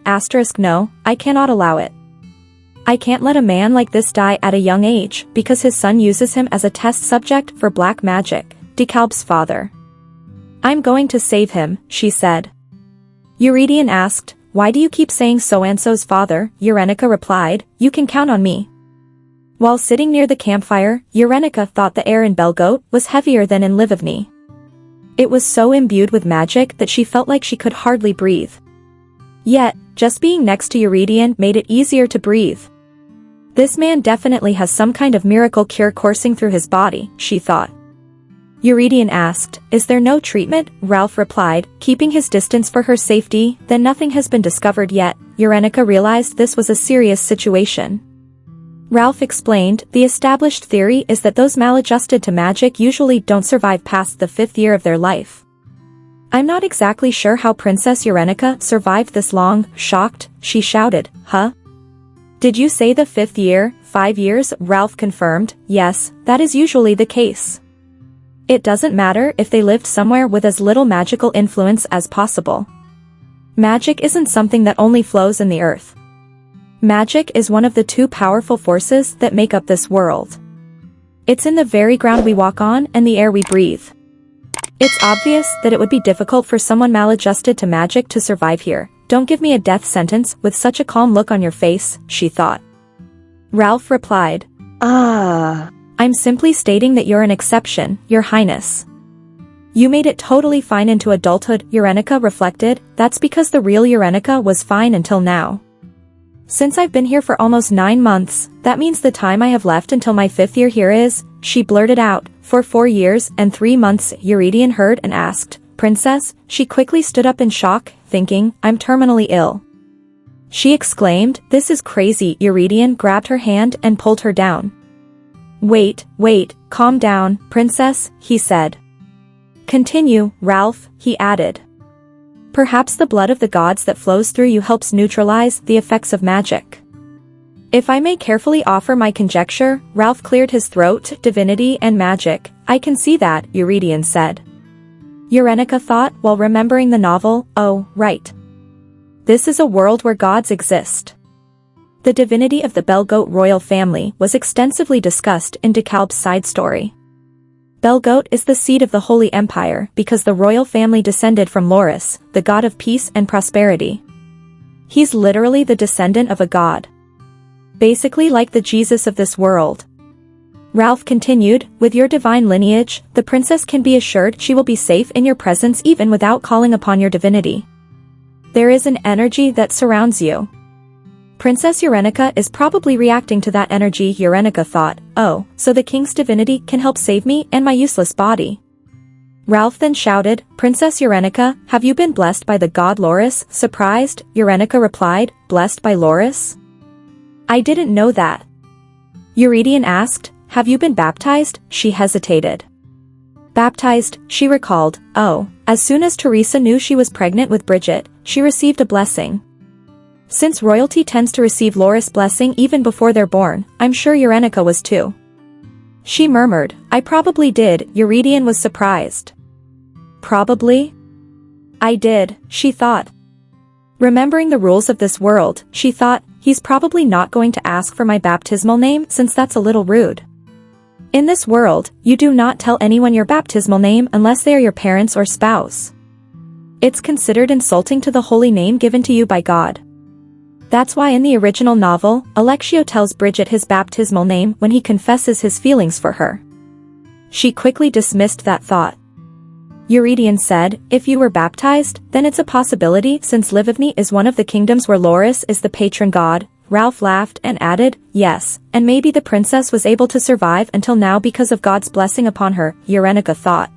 no, I cannot allow it. I can't let a man like this die at a young age because his son uses him as a test subject for black magic, DeKalb's father. I'm going to save him, she said. Eurydion asked, why do you keep saying so-and-so's father? Yerenica replied, you can count on me. While sitting near the campfire, Yerenica thought the air in Belgoat was heavier than in Livigny. It was so imbued with magic that she felt like she could hardly breathe. Yet, just being next to Eurydion made it easier to breathe. This man definitely has some kind of miracle cure coursing through his body, she thought. Eurydion asked, is there no treatment? Ralph replied, keeping his distance for her safety. Then nothing has been discovered yet. Yerenica realized this was a serious situation. Ralph explained, the established theory is that those maladjusted to magic usually don't survive past the 5th year of their life. I'm not exactly sure how Princess Yerenica survived this long. Shocked, she shouted, huh? Did you say the 5th year, 5 years? Ralph confirmed, yes, that is usually the case. It doesn't matter if they lived somewhere with as little magical influence as possible. Magic isn't something that only flows in the earth. Magic is one of the 2 powerful forces that make up this world. It's in the very ground we walk on and the air we breathe. It's obvious that it would be difficult for someone maladjusted to magic to survive here. Don't give me a death sentence with such a calm look on your face, she thought. Ralph replied, I'm simply stating that you're an exception, Your Highness. You made it totally fine into adulthood, Yerenica reflected. That's because the real Yerenica was fine until now. Since I've been here for almost 9 months, that means the time I have left until my 5th year here is, she blurted out, for 4 years and 3 months. Eurydion heard and asked, Princess? She quickly stood up in shock, thinking, I'm terminally ill. She exclaimed, this is crazy. Eurydion grabbed her hand and pulled her down. Wait, calm down, Princess, he said. Continue, Ralph, he added. Perhaps the blood of the gods that flows through you helps neutralize the effects of magic. If I may carefully offer my conjecture, Ralph cleared his throat, divinity and magic, I can see that, Eurydion said. Yerenica thought while remembering the novel, oh, right. This is a world where gods exist. The divinity of the Belgoat royal family was extensively discussed in DeKalb's side story. Belgoat is the seat of the Holy Empire because the royal family descended from Loris, the god of peace and prosperity. He's literally the descendant of a god. Basically like the Jesus of this world. Ralph continued, with your divine lineage, the princess can be assured she will be safe in your presence even without calling upon your divinity. There is an energy that surrounds you. Princess Yerenica is probably reacting to that energy. Yerenica thought, oh, so the king's divinity can help save me and my useless body. Ralph then shouted, Princess Yerenica, have you been blessed by the god Loris? Surprised, Yerenica replied, blessed by Loris? I didn't know that. Eurydion asked, have you been baptized? She hesitated. Baptized, she recalled, oh, as soon as Teresa knew she was pregnant with Bridget, she received a blessing. Since royalty tends to receive Loris' blessing even before they're born, I'm sure Yerenica was too. She murmured, I probably did. Eurydion was surprised. Probably? I did, she thought. Remembering the rules of this world, she thought, he's probably not going to ask for my baptismal name since that's a little rude. In this world, you do not tell anyone your baptismal name unless they are your parents or spouse. It's considered insulting to the holy name given to you by God. That's why in the original novel, Alexio tells Bridget his baptismal name when he confesses his feelings for her. She quickly dismissed that thought. Eurydion said, if you were baptized, then it's a possibility since Livivny is one of the kingdoms where Loris is the patron god. Ralph laughed and added, yes, and maybe the princess was able to survive until now because of God's blessing upon her, Yerenica thought.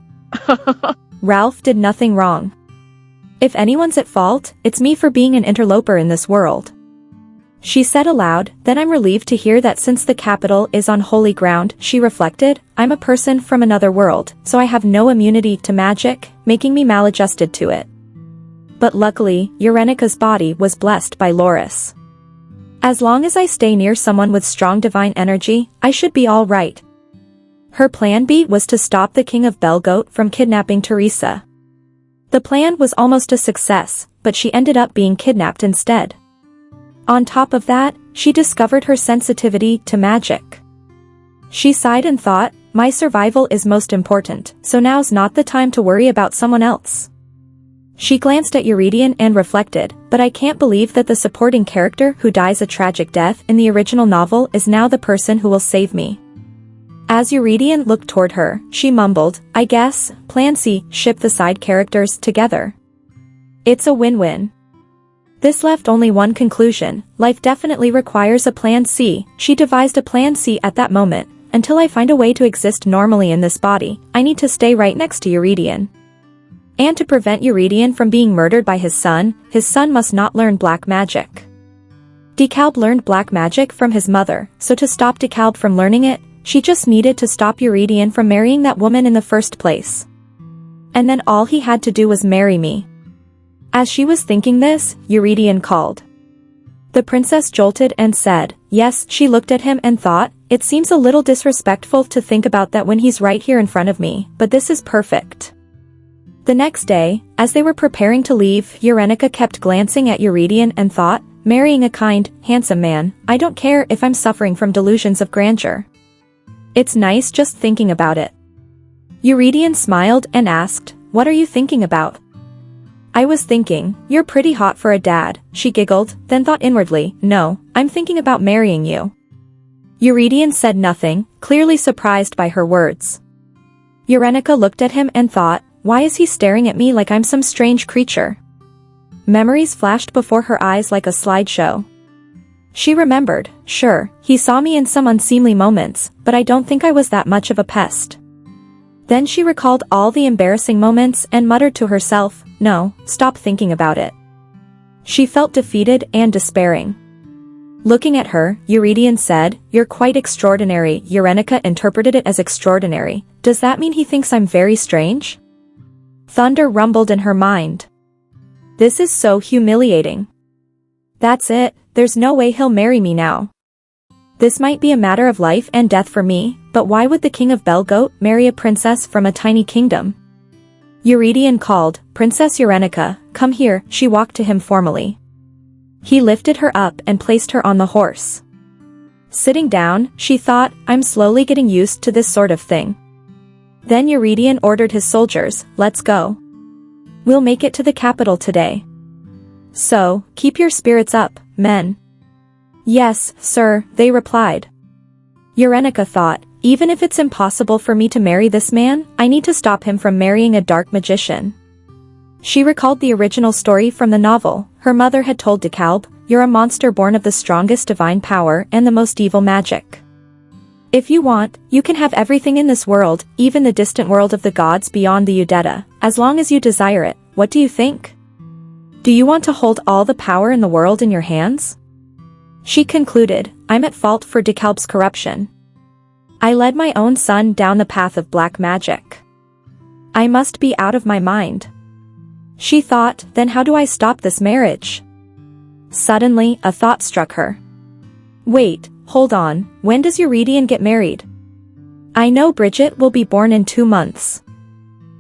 Ralph did nothing wrong. If anyone's at fault, it's me for being an interloper in this world. She said aloud, then I'm relieved to hear that since the capital is on holy ground, she reflected, I'm a person from another world, so I have no immunity to magic, making me maladjusted to it. But luckily, Yerenica's body was blessed by Loris. As long as I stay near someone with strong divine energy, I should be all right. Her plan B was to stop the king of Belgoat from kidnapping Teresa. The plan was almost a success, but she ended up being kidnapped instead. On top of that, she discovered her sensitivity to magic. She sighed and thought, my survival is most important, so now's not the time to worry about someone else. She glanced at Eurydion and reflected, but I can't believe that the supporting character who dies a tragic death in the original novel is now the person who will save me. As Eurydion looked toward her, she mumbled, I guess, Plan C, ship the side characters together. It's a win-win. This left only one conclusion, life definitely requires a Plan C. She devised a Plan C at that moment, until I find a way to exist normally in this body, I need to stay right next to Eurydion. And to prevent Eurydion from being murdered by his son must not learn black magic. DeKalb learned black magic from his mother, so to stop DeKalb from learning it, she just needed to stop Eurydion from marrying that woman in the first place. And then all he had to do was marry me. As she was thinking this, Eurydion called. The princess jolted and said, yes. She looked at him and thought, it seems a little disrespectful to think about that when he's right here in front of me, but this is perfect. The next day, as they were preparing to leave, Yerenica kept glancing at Eurydion and thought, marrying a kind, handsome man, I don't care if I'm suffering from delusions of grandeur. It's nice just thinking about it. Eurydion smiled and asked, what are you thinking about? I was thinking, you're pretty hot for a dad, she giggled, then thought inwardly, no, I'm thinking about marrying you. Eurydion said nothing, clearly surprised by her words. Yerenica looked at him and thought, why is he staring at me like I'm some strange creature? Memories flashed before her eyes like a slideshow. She remembered, sure, he saw me in some unseemly moments, but I don't think I was that much of a pest. Then she recalled all the embarrassing moments and muttered to herself, no, stop thinking about it. She felt defeated and despairing. Looking at her, Eurydion said, you're quite extraordinary. Yerenica interpreted it as extraordinary. Does that mean he thinks I'm very strange? Thunder rumbled in her mind. This is so humiliating. That's it, there's no way he'll marry me now. This might be a matter of life and death for me, but why would the king of Belgoat marry a princess from a tiny kingdom? Eurydion called, Princess Yerenica, come here. She walked to him formally. He lifted her up and placed her on the horse. Sitting down, she thought, I'm slowly getting used to this sort of thing. Then Eurydion ordered his soldiers, let's go. We'll make it to the capital today. So, keep your spirits up, men. Yes, sir, they replied. Yerenica thought, even if it's impossible for me to marry this man, I need to stop him from marrying a dark magician. She recalled the original story from the novel. Her mother had told DeKalb, you're a monster born of the strongest divine power and the most evil magic. If you want, you can have everything in this world, even the distant world of the gods beyond the Udetta, as long as you desire it. What do you think? Do you want to hold all the power in the world in your hands? She concluded, I'm at fault for DeKalb's corruption. I led my own son down the path of black magic. I must be out of my mind. She thought, then how do I stop this marriage? Suddenly, a thought struck her. Wait, hold on, when does Eurydion get married? I know Bridget will be born in 2 months.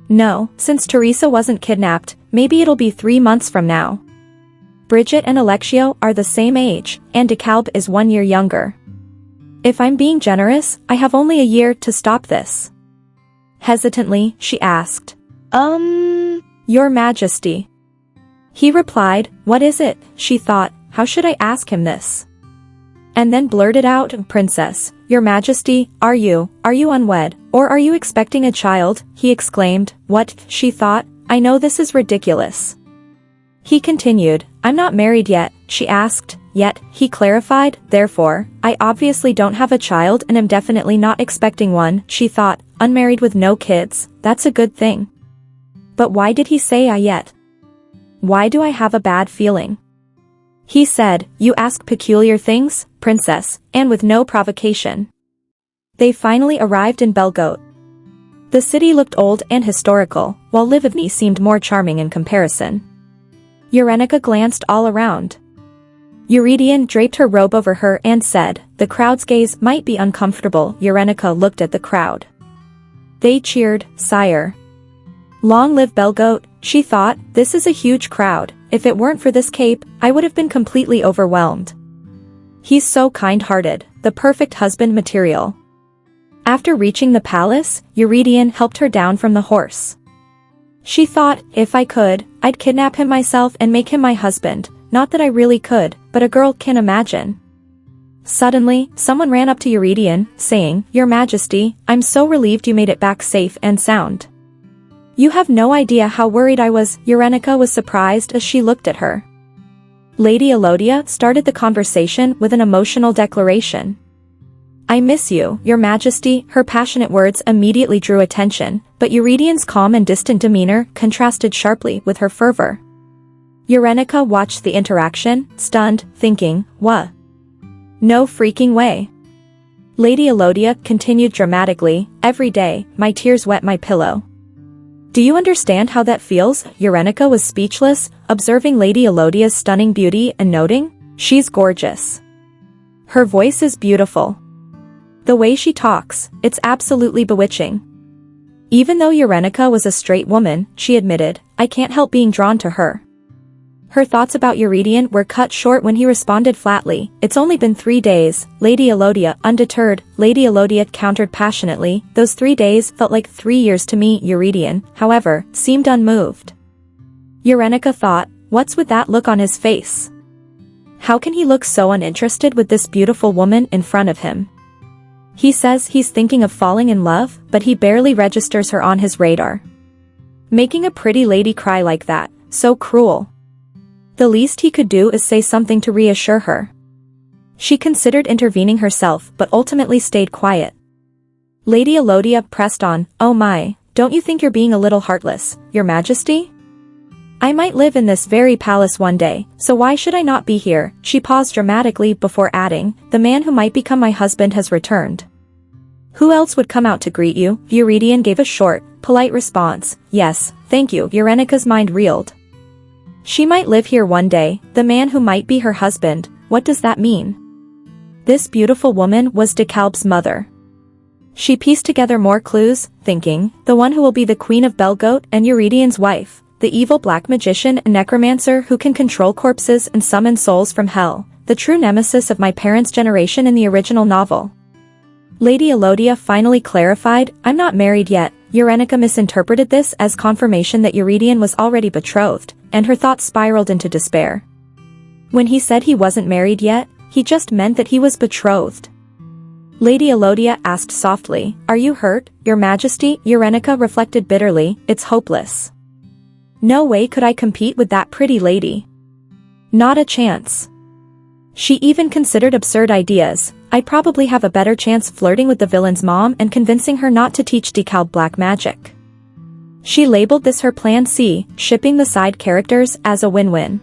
No, since Teresa wasn't kidnapped, maybe it'll be 3 months from now. Bridget and Alexio are the same age, and DeKalb is 1 year younger. If I'm being generous, I have only a year to stop this. Hesitantly, she asked. Your Majesty. He replied, what is it? She thought, how should I ask him this? And then blurted out, Princess, Your Majesty, are you unwed, or are you expecting a child? He exclaimed. What? She thought, I know this is ridiculous. He continued, I'm not married yet, she asked. Yet, he clarified, therefore, I obviously don't have a child and am definitely not expecting one, she thought, unmarried with no kids, that's a good thing. But why did he say I yet? Why do I have a bad feeling? He said, you ask peculiar things, Princess, and with no provocation. They finally arrived in Belgote. The city looked old and historical, while Livivny seemed more charming in comparison. Yerenica glanced all around. Eurydion draped her robe over her and said, the crowd's gaze might be uncomfortable. Yerenica looked at the crowd. They cheered, sire. Long live Belgote, she thought, this is a huge crowd, if it weren't for this cape, I would have been completely overwhelmed. He's so kind-hearted, the perfect husband material. After reaching the palace, Eurydion helped her down from the horse. She thought, if I could, I'd kidnap him myself and make him my husband, not that I really could, but a girl can imagine. Suddenly, someone ran up to Eurydion, saying, Your Majesty, I'm so relieved you made it back safe and sound. You have no idea how worried I was. Yerenica was surprised as she looked at her. Lady Elodia started the conversation with an emotional declaration. I miss you, Your Majesty. Her passionate words immediately drew attention, but Eurydion's calm and distant demeanor contrasted sharply with her fervor. Yerenica watched the interaction, stunned, thinking, what? No freaking way. Lady Elodia continued dramatically, every day, my tears wet my pillow. Do you understand how that feels? Yerenica was speechless, observing Lady Elodia's stunning beauty and noting, she's gorgeous. Her voice is beautiful. The way she talks, it's absolutely bewitching. Even though Yerenica was a straight woman, she admitted, I can't help being drawn to her. Her thoughts about Eurydion were cut short when he responded flatly, it's only been 3 days, Lady Elodia. Undeterred, Lady Elodia countered passionately, those 3 days felt like 3 years to me. Eurydion, however, seemed unmoved. Yerenica thought, what's with that look on his face? How can he look so uninterested with this beautiful woman in front of him? He says he's thinking of falling in love, but he barely registers her on his radar. Making a pretty lady cry like that, so cruel. The least he could do is say something to reassure her. She considered intervening herself but ultimately stayed quiet. Lady Elodia pressed on, oh my, don't you think you're being a little heartless, Your Majesty? I might live in this very palace one day, so why should I not be here? She paused dramatically before adding, the man who might become my husband has returned. Who else would come out to greet you? Eurydion gave a short, polite response, yes, thank you. Yerenica's mind reeled. She might live here one day, the man who might be her husband, what does that mean? This beautiful woman was DeKalb's mother. She pieced together more clues, thinking, the one who will be the queen of Belgote and Eurydion's wife, the evil black magician and necromancer who can control corpses and summon souls from hell, the true nemesis of my parents' generation in the original novel. Lady Elodia finally clarified, I'm not married yet. Yerenica misinterpreted this as confirmation that Eurydion was already betrothed, and her thoughts spiraled into despair. When he said he wasn't married yet, he just meant that he was betrothed. Lady Elodia asked softly, are you hurt, Your Majesty? Yerenica reflected bitterly, it's hopeless. No way could I compete with that pretty lady. Not a chance. She even considered absurd ideas, I'd probably have a better chance flirting with the villain's mom and convincing her not to teach DeKalb black magic. She labeled this her Plan C, shipping the side characters as a win-win.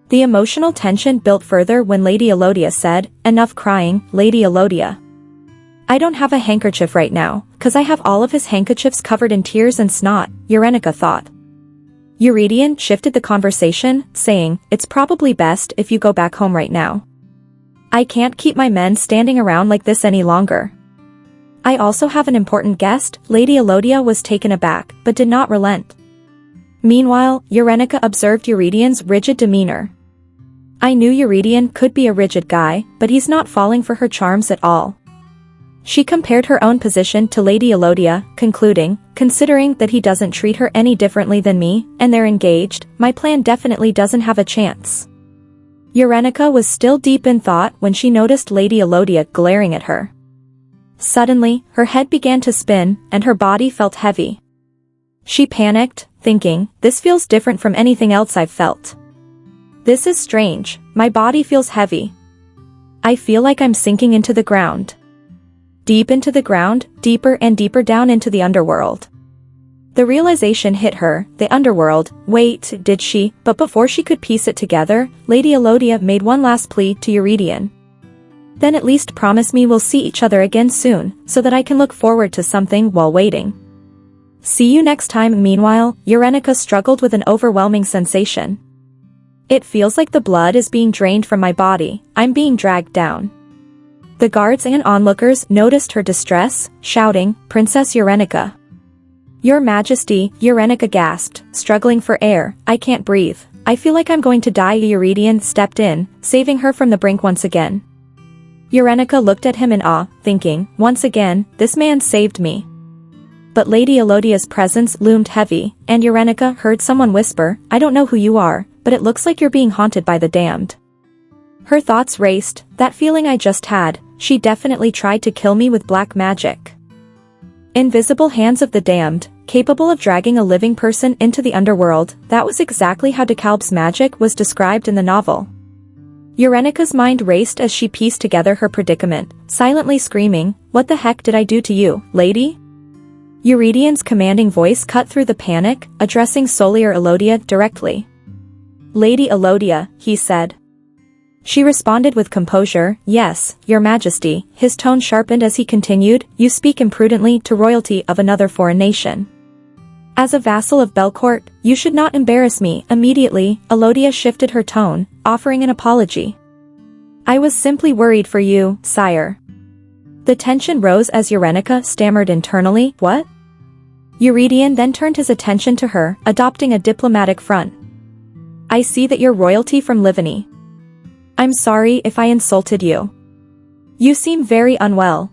The emotional tension built further when Lady Elodia said, enough crying, Lady Elodia. I don't have a handkerchief right now, 'cause I have all of his handkerchiefs covered in tears and snot, Yerenica thought. Eurydion shifted the conversation, saying, it's probably best if you go back home right now. I can't keep my men standing around like this any longer. I also have an important guest. Lady Elodia was taken aback, but did not relent. Meanwhile, Yerenica observed Eurydion's rigid demeanor. I knew Eurydion could be a rigid guy, but he's not falling for her charms at all. She compared her own position to Lady Elodia, concluding, considering that he doesn't treat her any differently than me, and they're engaged, my plan definitely doesn't have a chance. Yerenica was still deep in thought when she noticed Lady Elodia glaring at her. Suddenly, her head began to spin, and her body felt heavy. She panicked, thinking, this feels different from anything else I've felt. This is strange, my body feels heavy. I feel like I'm sinking into the ground. Deep into the ground, deeper and deeper down into the underworld. The realization hit her, the underworld, wait, did she? But before she could piece it together, Lady Elodia made one last plea to Eurydion. Then at least promise me we'll see each other again soon, so that I can look forward to something while waiting. See you next time. Meanwhile, Yerenica struggled with an overwhelming sensation. It feels like the blood is being drained from my body, I'm being dragged down. The guards and onlookers noticed her distress, shouting, Princess Yerenica. Your Majesty, Yerenica gasped, struggling for air, I can't breathe, I feel like I'm going to die. Eurydion stepped in, saving her from the brink once again. Yerenica looked at him in awe, thinking, once again, this man saved me. But Lady Elodia's presence loomed heavy, and Yerenica heard someone whisper, I don't know who you are, but it looks like you're being haunted by the damned. Her thoughts raced, that feeling I just had, she definitely tried to kill me with black magic. Invisible hands of the damned, capable of dragging a living person into the underworld, that was exactly how DeKalb's magic was described in the novel. Yerenica's mind raced as she pieced together her predicament, silently screaming, what the heck did I do to you, lady? Eurydion's commanding voice cut through the panic, addressing Solier Elodia directly. Lady Elodia, he said. She responded with composure, yes, your majesty. His tone sharpened as he continued, you speak imprudently to royalty of another foreign nation. As a vassal of Belcourt, you should not embarrass me. Immediately, Elodia shifted her tone, offering an apology. I was simply worried for you, sire. The tension rose as Yerenica stammered internally, what? Eurydion then turned his attention to her, adopting a diplomatic front. I see that you're royalty from Livany. I'm sorry if I insulted you. You seem very unwell.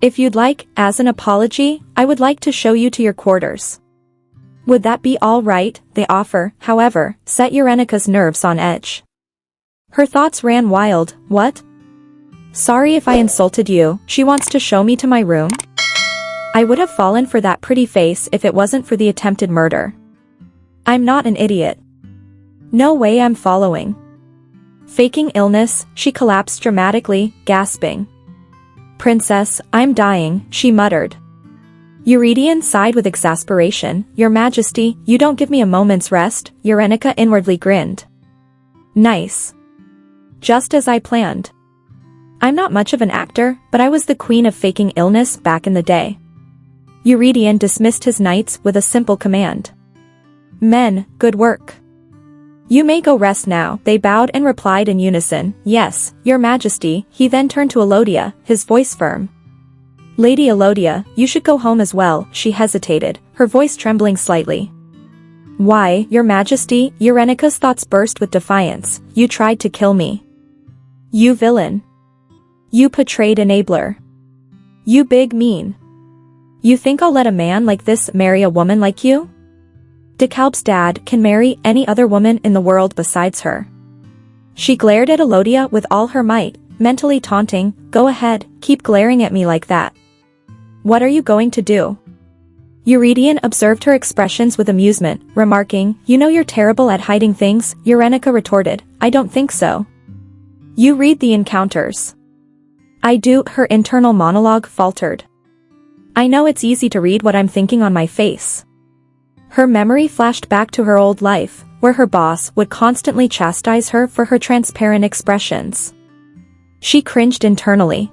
If you'd like, as an apology, I would like to show you to your quarters. Would that be all right? The offer, however, set Yerenica's nerves on edge. Her thoughts ran wild, what? Sorry if I insulted you, she wants to show me to my room? I would have fallen for that pretty face if it wasn't for the attempted murder. I'm not an idiot. No way I'm following. Faking illness, she collapsed dramatically, gasping. Princess, I'm dying, she muttered. Eurydion sighed with exasperation, Your Majesty, you don't give me a moment's rest, Yerenica inwardly grinned. Nice. Just as I planned. I'm not much of an actor, but I was the queen of faking illness back in the day. Eurydion dismissed his knights with a simple command. Men, good work. You may go rest now, they bowed and replied in unison, yes, Your Majesty. He then turned to Elodia, his voice firm. Lady Elodia, you should go home as well, she hesitated, her voice trembling slightly. Why, Your Majesty? Yerenica's thoughts burst with defiance, you tried to kill me. You villain. You betrayed enabler. You big mean. You think I'll let a man like this marry a woman like you? DeKalb's dad can marry any other woman in the world besides her. She glared at Elodia with all her might, mentally taunting, go ahead, keep glaring at me like that. What are you going to do? Eurydion observed her expressions with amusement, remarking, you know you're terrible at hiding things, Yerenica retorted, I don't think so. You read the encounters. I do, her internal monologue faltered. I know it's easy to read what I'm thinking on my face. Her memory flashed back to her old life, where her boss would constantly chastise her for her transparent expressions. She cringed internally.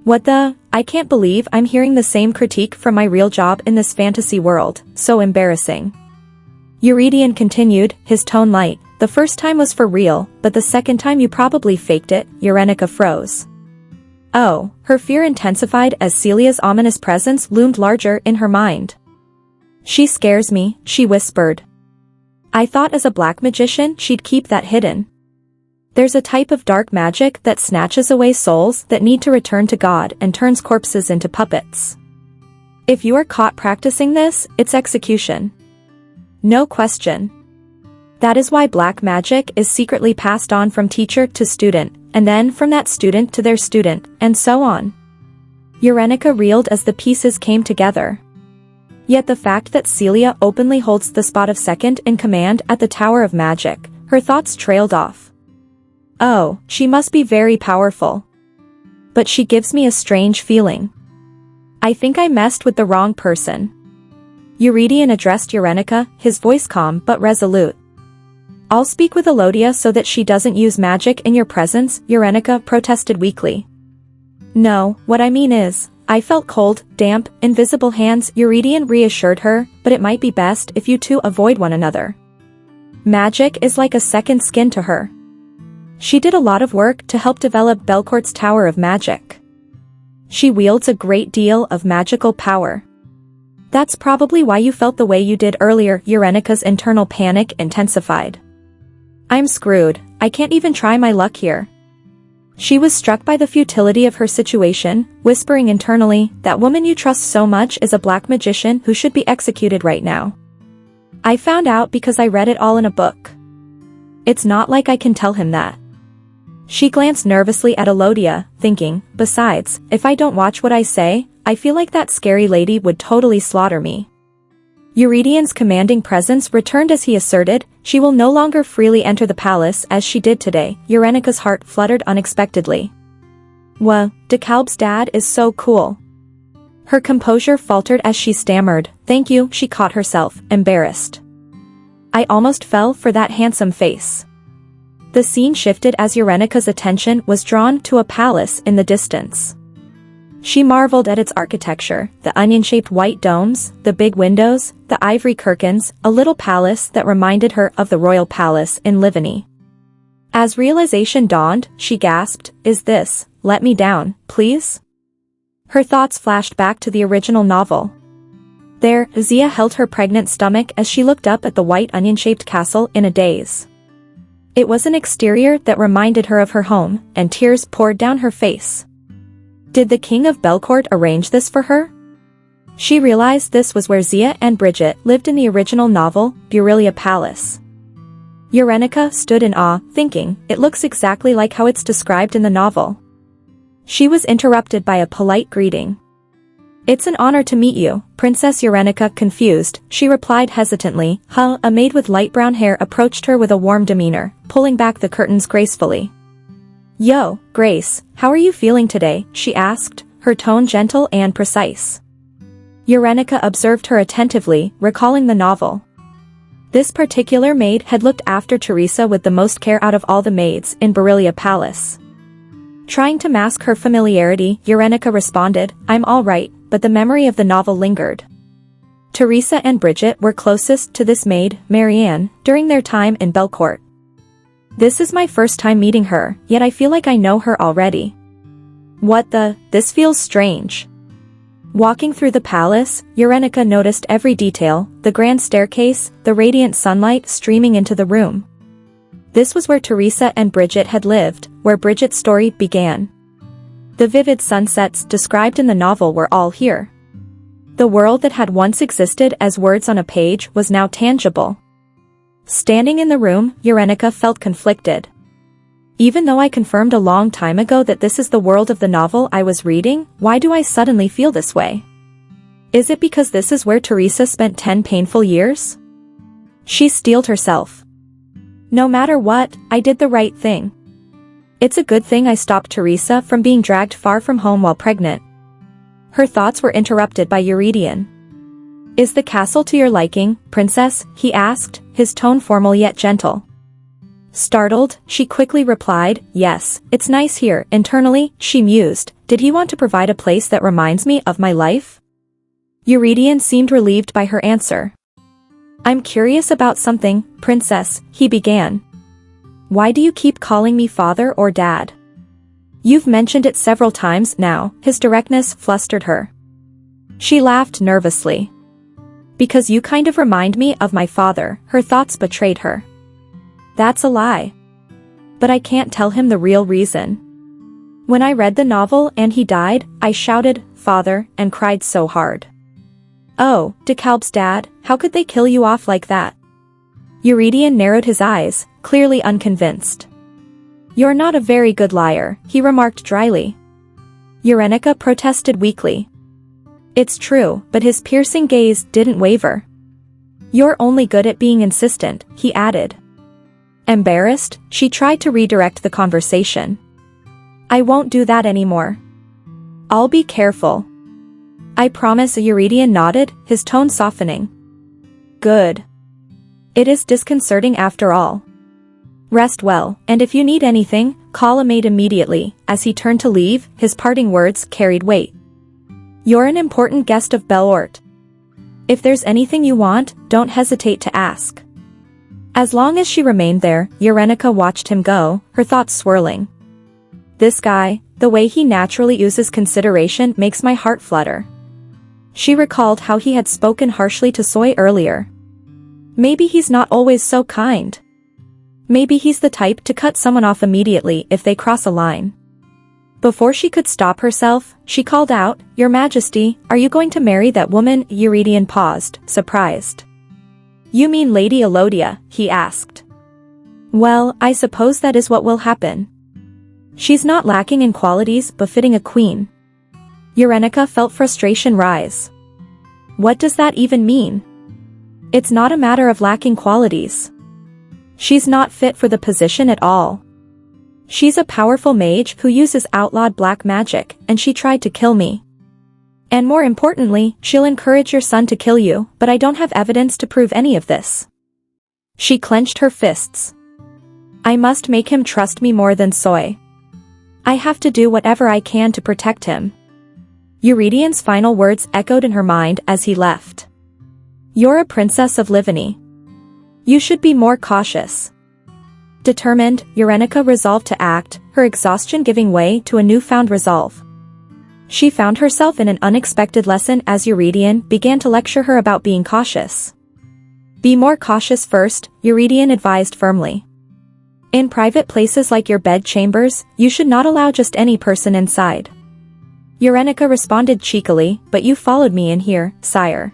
What the? I can't believe I'm hearing the same critique from my real job in this fantasy world, so embarrassing. Eurydion continued, his tone light, the first time was for real, but the second time you probably faked it. Yerenica froze. Oh, her fear intensified as Celia's ominous presence loomed larger in her mind. She scares me, she whispered. I thought as a black magician she'd keep that hidden. There's a type of dark magic that snatches away souls that need to return to God and turns corpses into puppets. If you are caught practicing this, it's execution. No question. That is why black magic is secretly passed on from teacher to student, and then from that student to their student, and so on. Yerenica reeled as the pieces came together. Yet the fact that Celia openly holds the spot of second in command at the Tower of Magic, her thoughts trailed off. Oh, she must be very powerful. But she gives me a strange feeling. I think I messed with the wrong person. Eurydion addressed Yerenica, his voice calm but resolute. I'll speak with Elodia so that she doesn't use magic in your presence, Yerenica protested weakly. No, what I mean is, I felt cold, damp, invisible hands, Eurydion reassured her, but it might be best if you two avoid one another. Magic is like a second skin to her. She did a lot of work to help develop Belcourt's Tower of Magic. She wields a great deal of magical power. That's probably why you felt the way you did earlier, Yerenica's internal panic intensified. I'm screwed, I can't even try my luck here. She was struck by the futility of her situation, whispering internally, that woman you trust so much is a black magician who should be executed right now. I found out because I read it all in a book. It's not like I can tell him that. She glanced nervously at Elodia, thinking, besides, if I don't watch what I say, I feel like that scary lady would totally slaughter me. Euridion's commanding presence returned as he asserted, she will no longer freely enter the palace as she did today. Yerenica's heart fluttered unexpectedly. DeKalb's dad is so cool. Her composure faltered as she stammered, thank you, she caught herself, embarrassed. I almost fell for that handsome face. The scene shifted as Yerenica's attention was drawn to a palace in the distance. She marveled at its architecture, the onion-shaped white domes, the big windows, the ivory curtains, a little palace that reminded her of the royal palace in Livany. As realization dawned, she gasped, is this, let me down, please? Her thoughts flashed back to the original novel. There, Zia held her pregnant stomach as she looked up at the white onion-shaped castle in a daze. It was an exterior that reminded her of her home, and tears poured down her face. Did the King of Belcourt arrange this for her? She realized this was where Zia and Bridget lived in the original novel, Burelia Palace. Yerenica stood in awe, thinking, it looks exactly like how it's described in the novel. She was interrupted by a polite greeting. It's an honor to meet you, Princess Yerenica. Confused, she replied hesitantly, A maid with light brown hair approached her with a warm demeanor, pulling back the curtains gracefully. Yo, Grace, how are you feeling today? She asked, her tone gentle and precise. Yerenica observed her attentively, recalling the novel. This particular maid had looked after Teresa with the most care out of all the maids in Burelia Palace. Trying to mask her familiarity, Yerenica responded, I'm all right, but the memory of the novel lingered. Teresa and Bridget were closest to this maid, Marianne, during their time in Belcourt. This is my first time meeting her, yet I feel like I know her already. This feels strange. Walking through the palace, Yerenica noticed every detail, the grand staircase, the radiant sunlight streaming into the room. This was where Teresa and Bridget had lived, where Bridget's story began. The vivid sunsets described in the novel were all here. The world that had once existed as words on a page was now tangible. Standing in the room, Yerenica felt conflicted. Even though I confirmed a long time ago that this is the world of the novel I was reading, why do I suddenly feel this way? Is it because this is where Teresa spent 10 painful years? She steeled herself. No matter what, I did the right thing. It's a good thing I stopped Teresa from being dragged far from home while pregnant. Her thoughts were interrupted by Eurydion. Is the castle to your liking, princess? He asked, his tone formal yet gentle. Startled, she quickly replied, yes, it's nice here. Internally, she mused, did he want to provide a place that reminds me of my life? Eurydion seemed relieved by her answer. I'm curious about something, princess, he began. Why do you keep calling me father or dad? You've mentioned it several times now. His directness flustered her. She laughed nervously. Because you kind of remind me of my father, her thoughts betrayed her. That's a lie. but I can't tell him the real reason. When I read the novel and he died, I shouted, "Father," and cried so hard. Oh, DeKalb's dad, how could they kill you off like that? Eurydion narrowed his eyes, clearly unconvinced. You're not a very good liar, he remarked dryly. Yerenica protested weakly. It's true, but his piercing gaze didn't waver. You're only good at being insistent, he added. Embarrassed, she tried to redirect the conversation. I won't do that anymore. I'll be careful. I promise. Eurydion nodded, his tone softening. Good. It is disconcerting after all. Rest well, and if you need anything, call a maid immediately. As he turned to leave, his parting words carried weight. You're an important guest of Belort. If there's anything you want, don't hesitate to ask. As long as she remained there, Yerenica watched him go, her thoughts swirling. This guy, the way he naturally oozes consideration makes my heart flutter. She recalled how he had spoken harshly to Soy earlier. Maybe he's not always so kind. Maybe he's the type to cut someone off immediately if they cross a line. Before she could stop herself, she called out, Your Majesty, are you going to marry that woman? Eurydion paused, surprised. You mean Lady Elodia? He asked. Well, I suppose that is what will happen. She's not lacking in qualities befitting a queen. Yerenica felt frustration rise. What does that even mean? It's not a matter of lacking qualities. She's not fit for the position at all. She's a powerful mage who uses outlawed black magic, and she tried to kill me. And more importantly, she'll encourage your son to kill you, but I don't have evidence to prove any of this. She clenched her fists. I must make him trust me more than Soy. I have to do whatever I can to protect him. Eurydion's final words echoed in her mind as he left. You're a princess of Livany. You should be more cautious. Determined, Yerenica resolved to act, her exhaustion giving way to a newfound resolve. She found herself in an unexpected lesson as Eurydion began to lecture her about being cautious. Be more cautious first, Eurydion advised firmly. In private places like your bed chambers, you should not allow just any person inside. Yerenica responded cheekily, but you followed me in here, sire.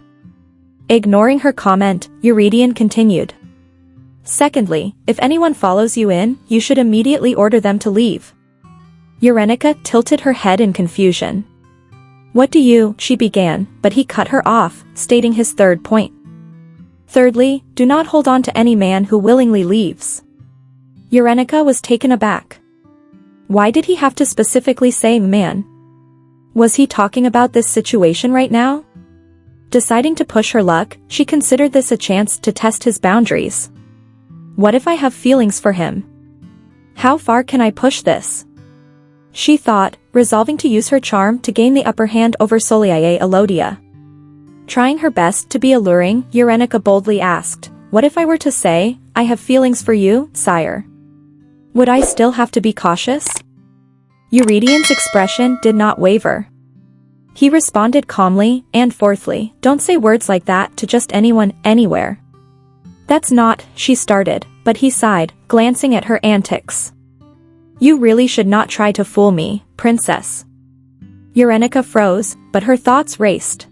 Ignoring her comment, Eurydion continued. Secondly, if anyone follows you in, you should immediately order them to leave. Yerenica tilted her head in confusion. What do you, she began, but he cut her off, stating his third point. Thirdly, do not hold on to any man who willingly leaves. Yerenica was taken aback. Why did he have to specifically say man? Was he talking about this situation right now? Deciding to push her luck, she considered this a chance to test his boundaries. What if I have feelings for him? How far can I push this? She thought, resolving to use her charm to gain the upper hand over Soliae Elodia. Trying her best to be alluring, Yerenica boldly asked, What if I were to say, I have feelings for you, sire? Would I still have to be cautious? Eurydion's expression did not waver. He responded calmly, and fourthly, don't say words like that to just anyone, anywhere. That's not, she started, but he sighed, glancing at her antics. You really should not try to fool me, princess. Yerenica froze, but her thoughts raced.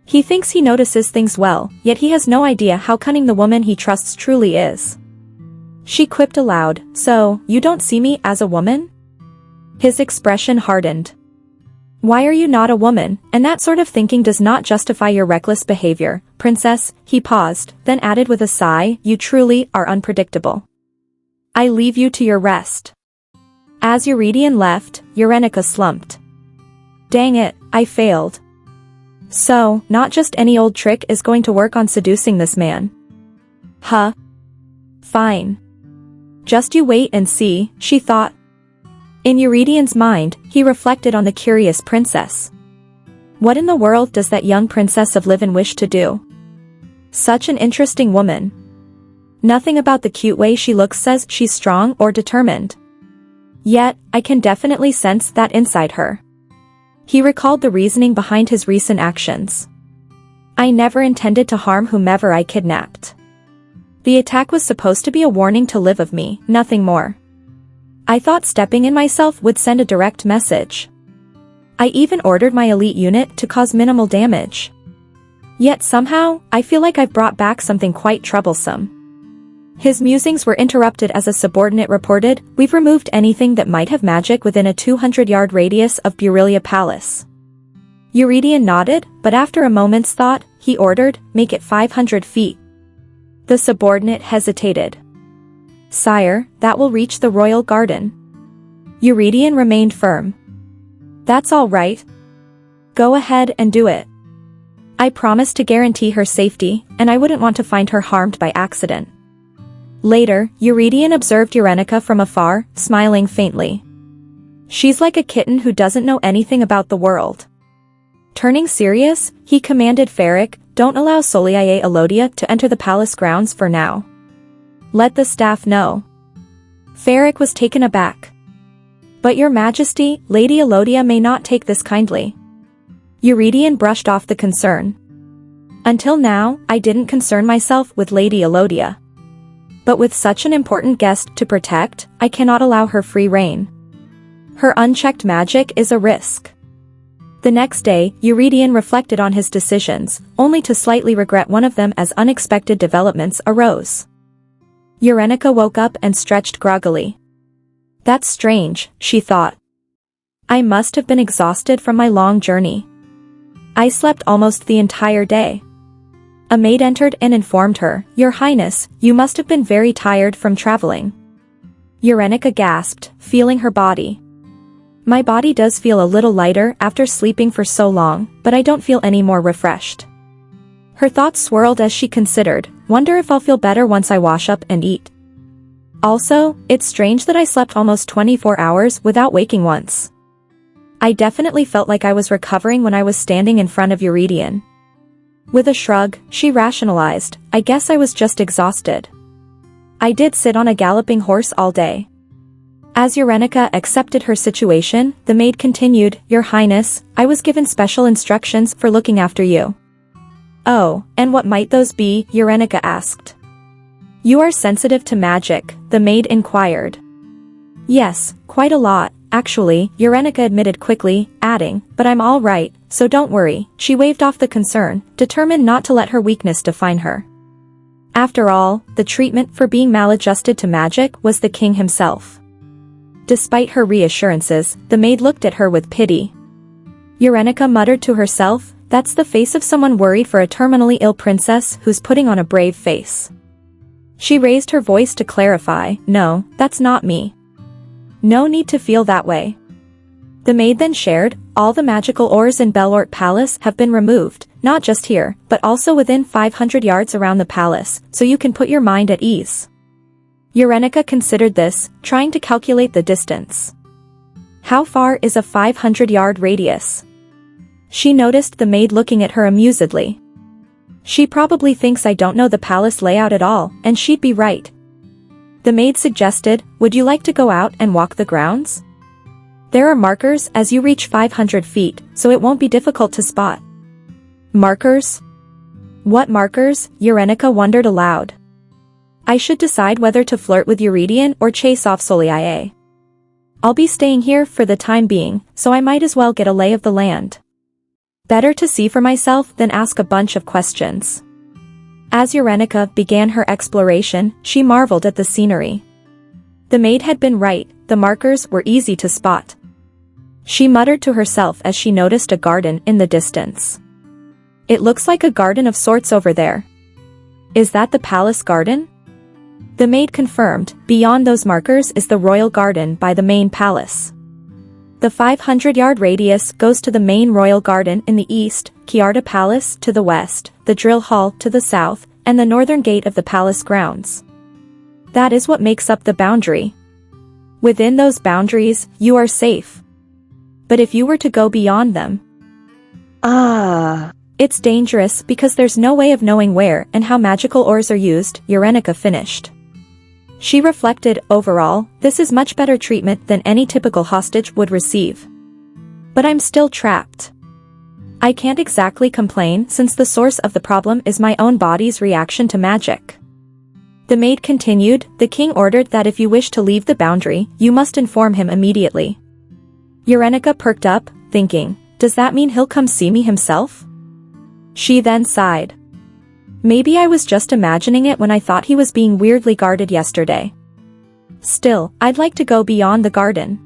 He thinks he notices things well, yet he has no idea how cunning the woman he trusts truly is. She quipped aloud, so, you don't see me as a woman? His expression hardened. Why are you not a woman, and that sort of thinking does not justify your reckless behavior, princess, he paused, then added with a sigh, you truly are unpredictable. I leave you to your rest. As Eurydion left, Yerenica slumped. Dang it, I failed. So, not just any old trick is going to work on seducing this man. Huh? Fine. Just you wait and see, she thought. In Eurydion's mind, he reflected on the curious princess. What in the world does that young princess of Livin wish to do? Such an interesting woman. Nothing about the cute way she looks says she's strong or determined. Yet, I can definitely sense that inside her. He recalled the reasoning behind his recent actions. I never intended to harm whomever I kidnapped. The attack was supposed to be a warning to live of me, nothing more. I thought stepping in myself would send a direct message. I even ordered my elite unit to cause minimal damage. Yet somehow, I feel like I've brought back something quite troublesome. His musings were interrupted as a subordinate reported, "We've removed anything that might have magic within a 200-yard radius of Burelia Palace." Eurydion nodded, but after a moment's thought, he ordered, "Make it 500 feet. The subordinate hesitated. "Sire, that will reach the royal garden." Eurydion remained firm. "That's all right. Go ahead and do it. I promise to guarantee her safety, and I wouldn't want to find her harmed by accident." Later, Eurydion observed Yerenica from afar, smiling faintly. "She's like a kitten who doesn't know anything about the world." Turning serious, he commanded Ferric, "Don't allow Soliae Elodia to enter the palace grounds for now. Let the staff know." Ferric was taken aback. "But your majesty, Lady Elodia may not take this kindly." Eurydion brushed off the concern. "Until now, I didn't concern myself with Lady Elodia. But with such an important guest to protect, I cannot allow her free rein. Her unchecked magic is a risk." The next day, Eurydion reflected on his decisions, only to slightly regret one of them as unexpected developments arose. Yerenica woke up and stretched groggily. "That's strange," she thought. "I must have been exhausted from my long journey. I slept almost the entire day." A maid entered and informed her, "Your Highness, you must have been very tired from traveling." Yerenica gasped, feeling her body. "My body does feel a little lighter after sleeping for so long, but I don't feel any more refreshed." Her thoughts swirled as she considered, "Wonder if I'll feel better once I wash up and eat. Also, it's strange that I slept almost 24 hours without waking once." I definitely felt like I was recovering when I was standing in front of Eurydion. With a shrug, she rationalized, "I guess I was just exhausted. I did sit on a galloping horse all day." As Yerenica accepted her situation, the maid continued, "Your Highness, I was given special instructions for looking after you." "Oh, and what might those be?" Yerenica asked. "You are sensitive to magic," the maid inquired. "Yes, quite a lot, actually," Yerenica admitted quickly, adding, "But I'm all right, so don't worry." She waved off the concern, determined not to let her weakness define her. After all, the treatment for being maladjusted to magic was the king himself. Despite her reassurances, the maid looked at her with pity. Yerenica muttered to herself, "That's the face of someone worried for a terminally ill princess who's putting on a brave face." She raised her voice to clarify, "No, that's not me. No need to feel that way." The maid then shared, "All the magical ores in Belort Palace have been removed, not just here, but also within 500 yards around the palace, so you can put your mind at ease." Yerenica considered this, trying to calculate the distance. How far is a 500-yard radius? She noticed the maid looking at her amusedly. "She probably thinks I don't know the palace layout at all, and she'd be right." The maid suggested, "Would you like to go out and walk the grounds? There are markers as you reach 500 feet, so it won't be difficult to spot." "Markers? What markers?" Yerenica wondered aloud. "I should decide whether to flirt with Eurydion or chase off Soliae. I'll be staying here for the time being, so I might as well get a lay of the land. Better to see for myself than ask a bunch of questions." As Yerenica began her exploration, she marveled at the scenery. The maid had been right, the markers were easy to spot. She muttered to herself as she noticed a garden in the distance. "It looks like a garden of sorts over there. Is that the palace garden?" The maid confirmed, "Beyond those markers is the royal garden by the main palace. The 500-yard radius goes to the main royal garden in the east, Kiarda Palace to the west, the drill hall to the south, and the northern gate of the palace grounds. That is what makes up the boundary. Within those boundaries, you are safe. But if you were to go beyond them, it's dangerous because there's no way of knowing where and how magical ores are used," Yerenica finished. She reflected, "Overall, this is much better treatment than any typical hostage would receive. But I'm still trapped. I can't exactly complain since the source of the problem is my own body's reaction to magic." The maid continued, the king ordered that if you wish to leave the boundary, you must inform him immediately. Yerenica perked up, thinking, does that mean he'll come see me himself? She then sighed. Maybe I was just imagining it when I thought he was being weirdly guarded yesterday. Still, I'd like to go beyond the garden.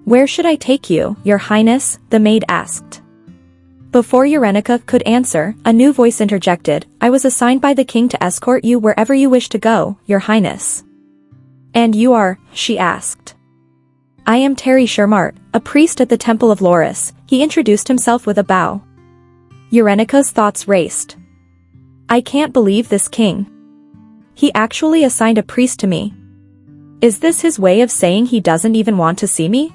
Where should I take you, Your Highness? The maid asked. Before Yerenica could answer, a new voice interjected, I was assigned by the king to escort you wherever you wish to go, Your Highness. And you are? She asked. I am Terry Shermart, a priest at the Temple of Loris. He introduced himself with a bow. Yerenica's thoughts raced. I can't believe this king. He actually assigned a priest to me. Is this his way of saying he doesn't even want to see me?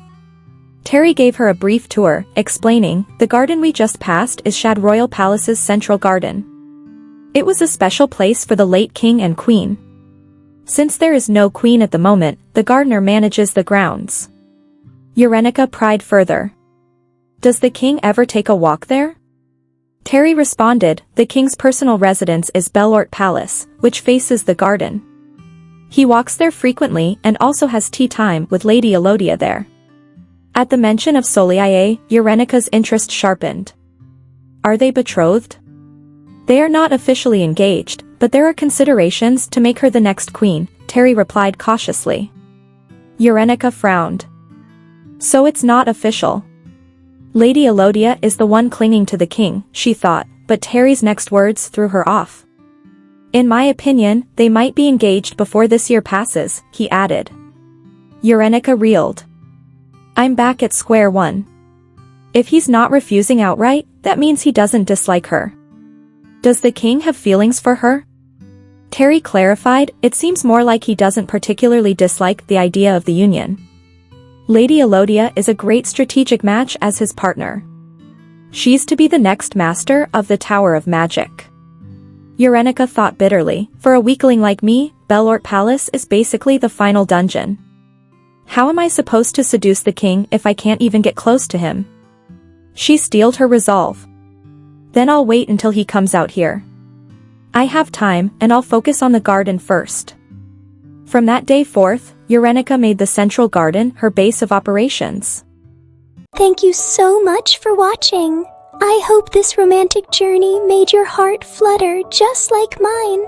Terry gave her a brief tour, explaining, the garden we just passed is Shad Royal Palace's central garden. It was a special place for the late king and queen. Since there is no queen at the moment, the gardener manages the grounds. Yerenica pried further. Does the king ever take a walk there? Terry responded, the king's personal residence is Belort Palace, which faces the garden. He walks there frequently and also has tea time with Lady Elodia there. At the mention of Soliae, Yerenica's interest sharpened. Are they betrothed? They are not officially engaged, but there are considerations to make her the next queen, Terry replied cautiously. Yerenica frowned. So it's not official. Lady Elodia is the one clinging to the king, she thought, but Terry's next words threw her off. In my opinion, they might be engaged before this year passes, he added. Yerenica reeled. I'm back at square one. If he's not refusing outright, that means he doesn't dislike her. Does the king have feelings for her? Terry clarified, it seems more like he doesn't particularly dislike the idea of the union. Lady Elodia is a great strategic match as his partner. She's to be the next master of the Tower of Magic. Yerenica thought bitterly, for a weakling like me, Belort Palace is basically the final dungeon. How am I supposed to seduce the king if I can't even get close to him? She steeled her resolve. Then I'll wait until he comes out here. I have time, and I'll focus on the garden first. From that day forth, Yerenica made the central garden her base of operations. Thank you so much for watching. I hope this romantic journey made your heart flutter just like mine.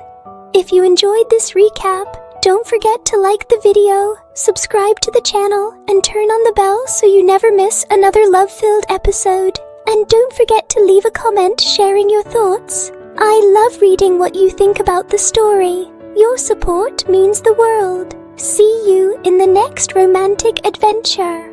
If you enjoyed this recap, don't forget to like the video, subscribe to the channel, and turn on the bell so you never miss another love-filled episode. And don't forget to leave a comment sharing your thoughts. I love reading what you think about the story. Your support means the world. See you in the next romantic adventure.